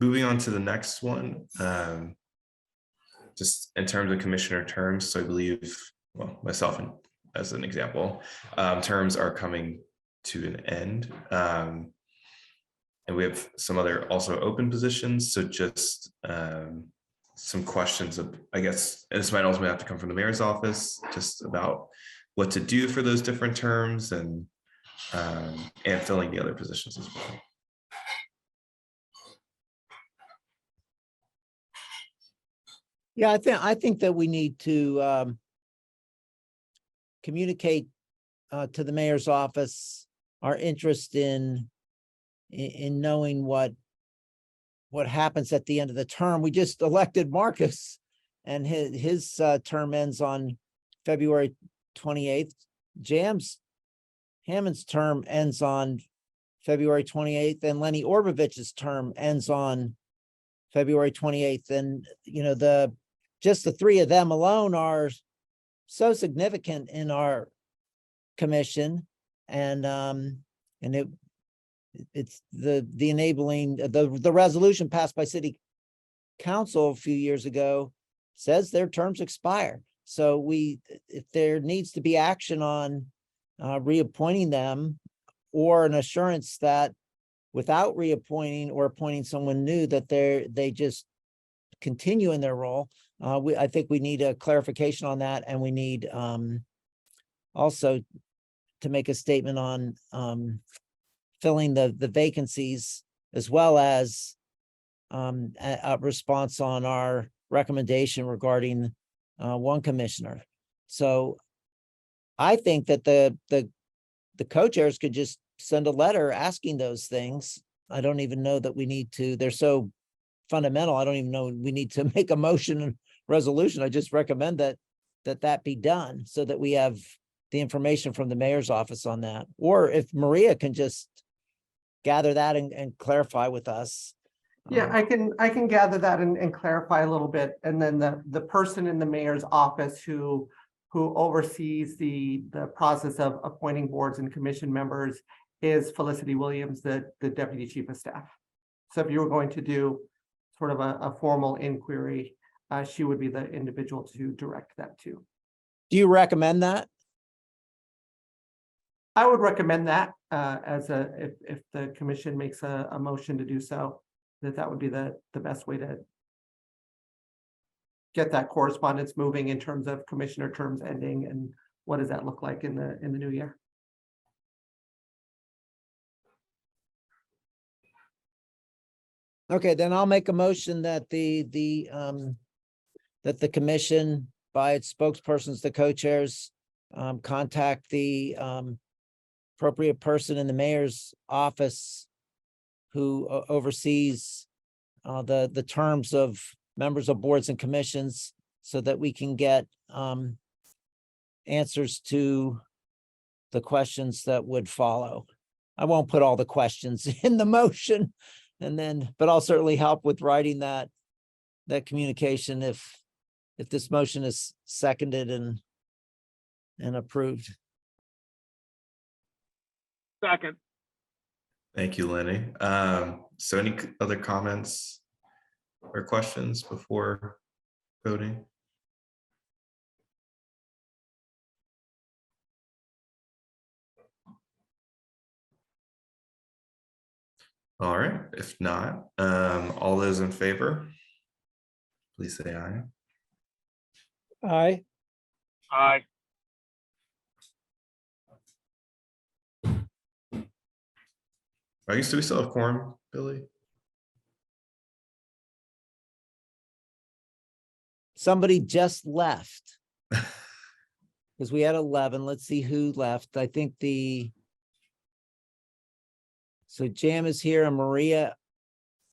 Speaker 1: Moving on to the next one, just in terms of commissioner terms. So I believe, well, myself and as an example, terms are coming to an end. And we have some other also open positions. So just some questions of, I guess, this might also have to come from the mayor's office, just about what to do for those different terms and filling the other positions as well.
Speaker 2: Yeah, I think that we need to communicate to the mayor's office our interest in in knowing what happens at the end of the term. We just elected Marcus, and his term ends on February 28th. Hammond's term ends on February 28th, and Lenny Orbovich's term ends on February 28th. And, you know, just the three of them alone are so significant in our commission. And it's the enabling, the resolution passed by city council a few years ago says their terms expire. So if there needs to be action on reappointing them, or an assurance that without reappointing or appointing someone new, that they just continue in their role, I think we need a clarification on that, and we need also to make a statement on filling the vacancies, as well as a response on our recommendation regarding one commissioner. So I think that the co-chairs could just send a letter asking those things. I don't even know that we need to, they're so fundamental. I don't even know we need to make a motion and resolution. I just recommend that be done, so that we have the information from the mayor's office on that. Or if Maria can just gather that and clarify with us.
Speaker 3: Yeah, I can gather that and clarify a little bit. And then the person in the mayor's office who oversees the process of appointing boards and commission members is Felicity Williams, the deputy chief of staff. So if you were going to do sort of a formal inquiry, she would be the individual to direct that to.
Speaker 2: Do you recommend that?
Speaker 3: I would recommend that if the commission makes a motion to do so, that would be the best way to get that correspondence moving in terms of commissioner terms ending, and what does that look like in the new year.
Speaker 2: Okay, then I'll make a motion that the commission, by its spokespersons, the co-chairs, contact the appropriate person in the mayor's office who oversees the terms of members of boards and commissions, so that we can get answers to the questions that would follow. I won't put all the questions in the motion, but I'll certainly help with writing that communication if this motion is seconded and approved.
Speaker 10: Second.
Speaker 1: Thank you, Lenny. So any other comments or questions before voting? All right, if not, all those in favor, please say aye.
Speaker 4: Aye.
Speaker 10: Aye.
Speaker 1: I guess, do we still have quorum, Billy?
Speaker 2: Somebody just left. Because we had 11. Let's see who left. I think so Jam is here and Maria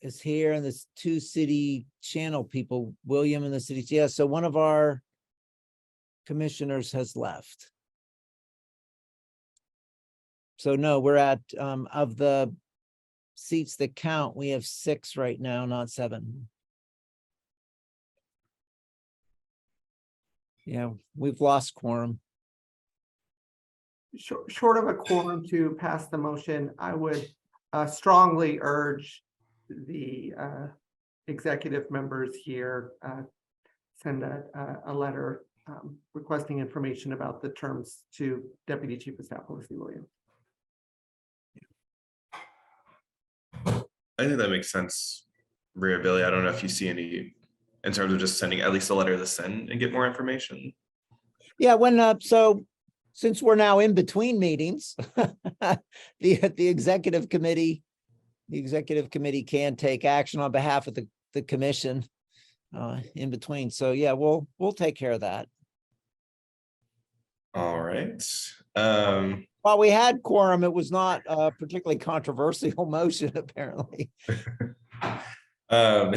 Speaker 2: is here, and there's two city channel people, William and the city. Yeah, so one of our commissioners has left. So no, we're at, of the seats that count, we have 6 right now, not 7. Yeah, we've lost quorum.
Speaker 3: Short of a quorum to pass the motion, I would strongly urge the executive members here send a letter requesting information about the terms to Deputy Chief of Staff Felicity Williams.
Speaker 1: I think that makes sense, Maria, Billy. I don't know if you see any in terms of just sending at least a letter to send and get more information.
Speaker 2: Yeah, so since we're now in between meetings, the executive committee can take action on behalf of the commission in between. So yeah, we'll take care of that.
Speaker 1: All right.
Speaker 2: While we had quorum, it was not a particularly controversial motion, apparently.
Speaker 1: Um,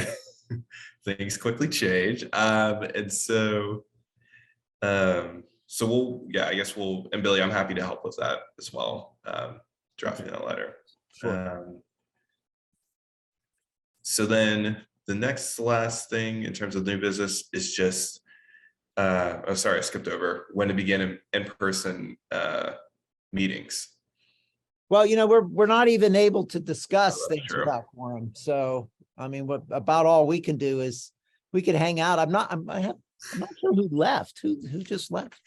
Speaker 1: things quickly change. And so, yeah, I guess and Billy, I'm happy to help with that as well. Drafting that letter.
Speaker 2: Sure.
Speaker 1: So then the last thing in terms of new business is just, oh, sorry, I skipped over when to begin in-person meetings.
Speaker 2: Well, we're not even able to discuss
Speaker 1: Oh, that's
Speaker 2: things
Speaker 1: true.
Speaker 2: without quorum. So, I mean, about all we can do is we could hang out. I'm not sure who left. Who just left?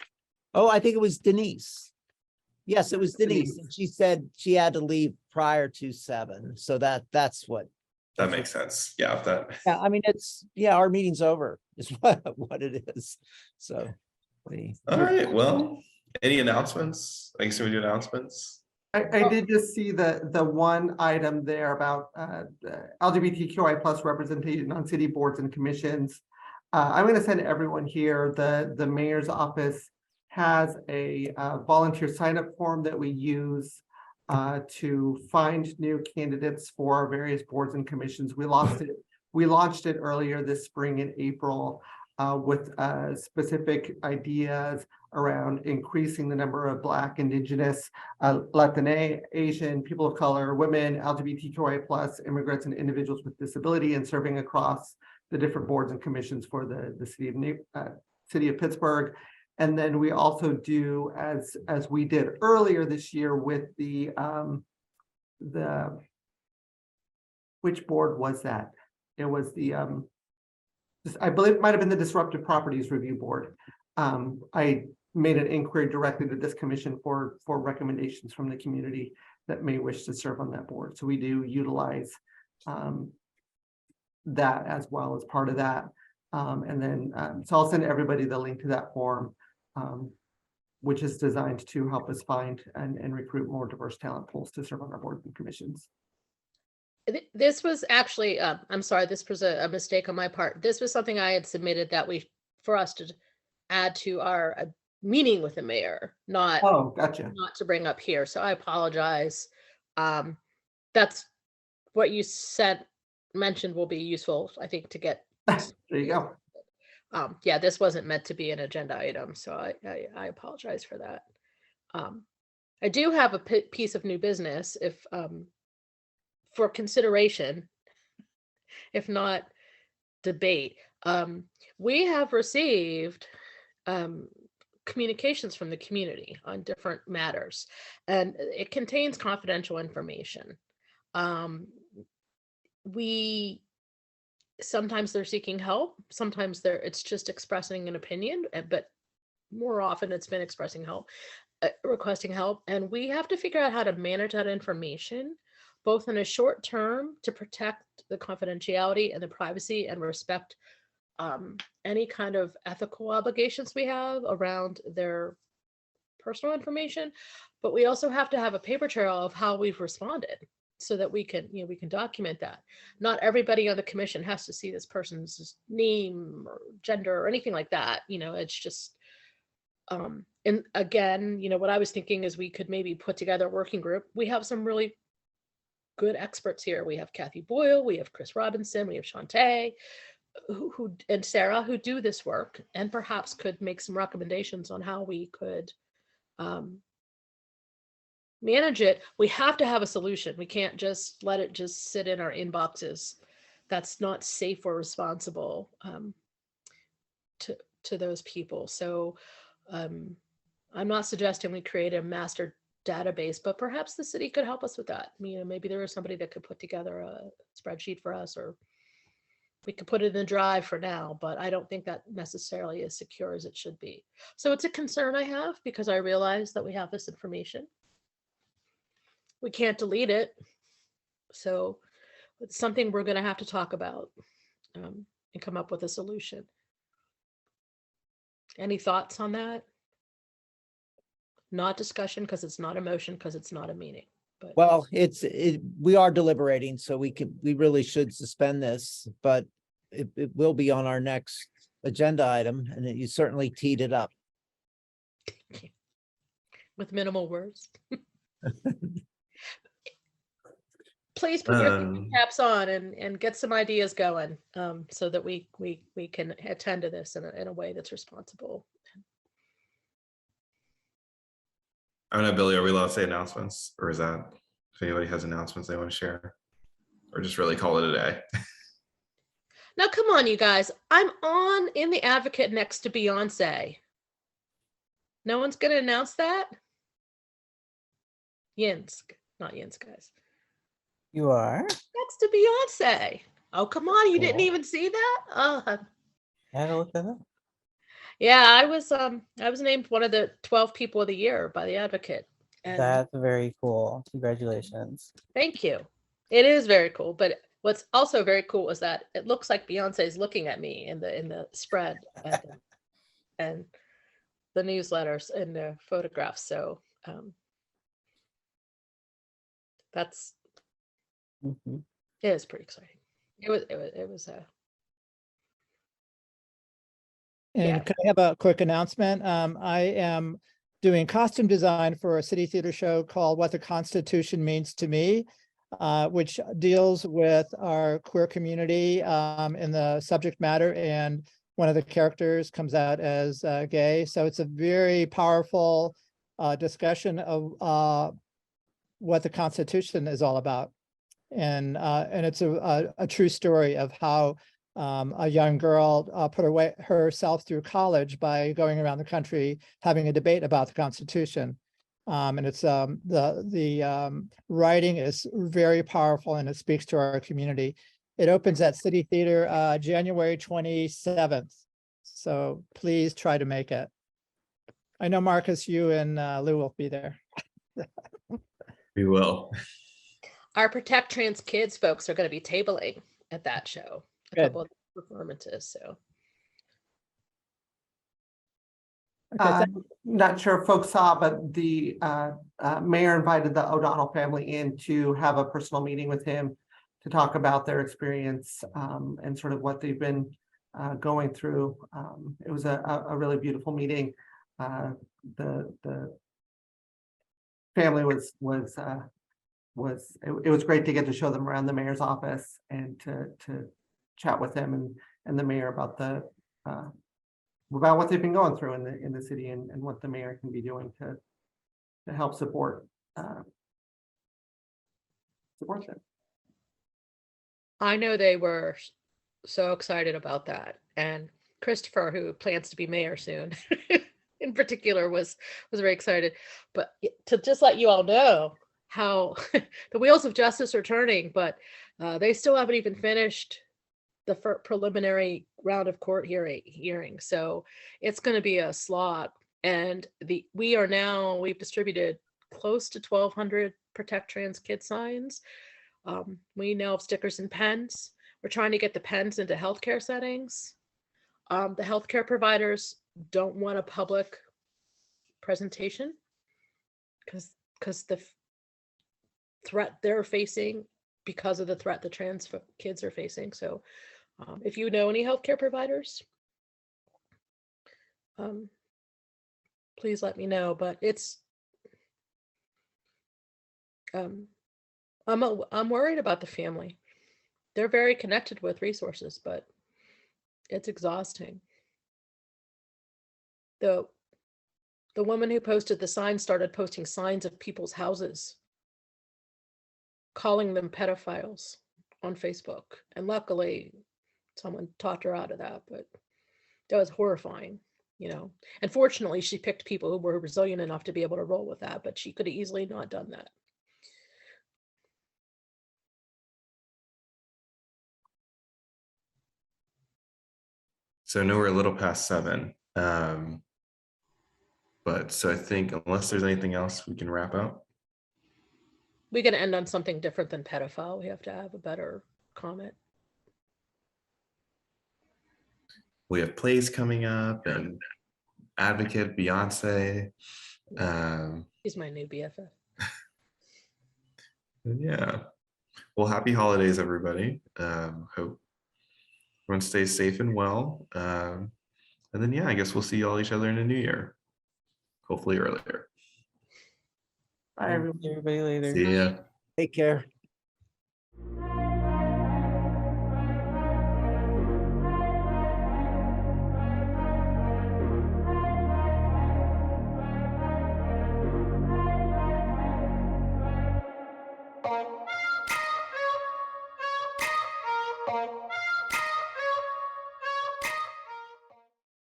Speaker 2: Oh, I think it was Denise. Yes, it was Denise. And she said she had to leave prior to 7. So that's what.
Speaker 1: That makes sense. Yeah,
Speaker 2: Yeah, I mean, our meeting's over is what it is. So.
Speaker 1: All right. Well, any announcements? I guess we do announcements.
Speaker 3: I did just see the one item there about LGBTQI plus representation on city boards and commissions. I'm going to send everyone here. The mayor's office has a volunteer sign-up form that we use to find new candidates for our various boards and commissions. We launched it earlier this spring in April with specific ideas around increasing the number of Black, Indigenous, Latina, Asian, people of color, women, LGBTQIA plus, immigrants, and individuals with disability, and serving across the different boards and commissions for the city of Pittsburgh. And then we also do, as we did earlier this year with the which board was that? It was the I believe it might have been the Disruptive Properties Review Board. I made an inquiry directly to this commission for recommendations from the community that may wish to serve on that board. So we do utilize that as well as part of that. And then, so I'll send everybody the link to that form, which is designed to help us find and recruit more diverse talent pools to serve on our boards and commissions.
Speaker 6: This was actually, I'm sorry, this was a mistake on my part. This was something I had submitted that for us to add to our meeting with the mayor, not to bring up here. So I apologize. That's what you mentioned will be useful, I think, to get.
Speaker 3: There you go.
Speaker 6: Yeah, this wasn't meant to be an agenda item, so I apologize for that. I do have a piece of new business if for consideration, if not debate. We have received communications from the community on different matters, and it contains confidential information. Sometimes they're seeking help, sometimes it's just expressing an opinion, but more often it's been expressing help, requesting help, and we have to figure out how to manage that information, both in a short term to protect the confidentiality and the privacy and respect any kind of ethical obligations we have around their personal information, but we also have to have a paper trail of how we've responded so that we can document that. Not everybody on the commission has to see this person's name or gender or anything like that. It's just, and again, what I was thinking is we could maybe put together a working group. We have some really good experts here. We have Kathy Boyle, we have Chris Robinson, we have Shantae, who and Sarah, who do this work, and perhaps could make some recommendations on how we could manage it. We have to have a solution. We can't just let it just sit in our inboxes. That's not safe or responsible to those people. So I'm not suggesting we create a master database, but perhaps the city could help us with that. Maybe there is somebody that could put together a spreadsheet for us, or we could put it in the drive for now, but I don't think that necessarily as secure as it should be. So it's a concern I have because I realize that we have this information. We can't delete it. So it's something we're going to have to talk about and come up with a solution. Any thoughts on that? Not discussion because it's not a motion, because it's not a meeting. But
Speaker 2: well, we are deliberating, so we really should suspend this, but it will be on our next agenda item, and you certainly teed it up.
Speaker 6: with minimal words. Please put your thinking caps on and get some ideas going, so that we can attend to this in a way that's responsible.
Speaker 1: I don't know, Billy, are we allowed to say announcements, or is that if anybody has announcements they want to share, or just really call it a day?
Speaker 6: Now, come on, you guys. I'm on in the Advocate next to Beyonce. No one's going to announce that? Yinsk, not Yinsk, guys.
Speaker 8: You are?
Speaker 6: Next to Beyonce. Oh, come on. You didn't
Speaker 8: Cool.
Speaker 6: even see that? Oh,
Speaker 8: I gotta look that up.
Speaker 6: yeah. I was named one of the 12 people of the year by the Advocate. And
Speaker 8: That's very cool. Congratulations.
Speaker 6: thank you. It is very cool. But what's also very cool is that it looks like Beyonce is looking at me in the spread and the newsletters and the photographs. So that's
Speaker 8: Mhm.
Speaker 6: it is pretty exciting. It was
Speaker 4: And
Speaker 6: Yeah.
Speaker 4: could I have a quick announcement? I am doing costume design for a city theater show called What the Constitution Means to Me, which deals with our queer community in the subject matter, and one of the characters comes out as gay. So it's a very powerful discussion of what the Constitution is all about. And it's a true story of how a young girl put herself through college by going around the country having a debate about the Constitution. And it's the writing is very powerful, and it speaks to our community. It opens at City Theater January 27th. So please try to make it. I know Marcus, you and Lou will be there.
Speaker 1: We will.
Speaker 6: Our Protect Trans Kids folks are going to be tabling at that show. A
Speaker 4: Good.
Speaker 6: couple of performances. So
Speaker 4: Okay,
Speaker 3: Not sure if folks saw, but the mayor invited the O'Donnell family in to have a personal meeting with him to talk about their experience and sort of what they've been going through. It was a really beautiful meeting. The family was it was great to get to show them around the mayor's office and to chat with him and the mayor about what they've been going through in the city and what the mayor can be doing to help support them.
Speaker 6: I know they were so excited about that. And Christopher, who plans to be mayor soon, in particular, was very excited. But to just let you all know how the wheels of justice are turning, but they still haven't even finished the preliminary round of court hearing. So it's going to be a slog. And we've distributed close to 1,200 Protect Trans Kid signs. We now have stickers and pens. We're trying to get the pens into healthcare settings. The healthcare providers don't want a public presentation because the threat they're facing because of the threat the trans kids are facing. So if you know any healthcare providers, please let me know. But it's I'm worried about the family. They're very connected with resources, but it's exhausting. The woman who posted the sign started posting signs of people's houses, calling them pedophiles on Facebook. And luckily, someone talked her out of that, but that was horrifying, And fortunately, she picked people who were resilient enough to be able to roll with that, but she could have easily not done that.
Speaker 1: So I know we're a little past 7. But so I think unless there's anything else, we can wrap up.
Speaker 6: We're going to end on something different than pedophile. We have to have a better comment.
Speaker 1: We have plays coming up and Advocate, Beyonce.
Speaker 6: He's my new BFF.
Speaker 1: Yeah. Well, happy holidays, everybody. Hope everyone stays safe and well. And then, yeah, I guess we'll see all each other in the new year. Hopefully earlier.
Speaker 3: Bye, everyone.
Speaker 8: See everybody later.
Speaker 1: See ya.
Speaker 2: Take care.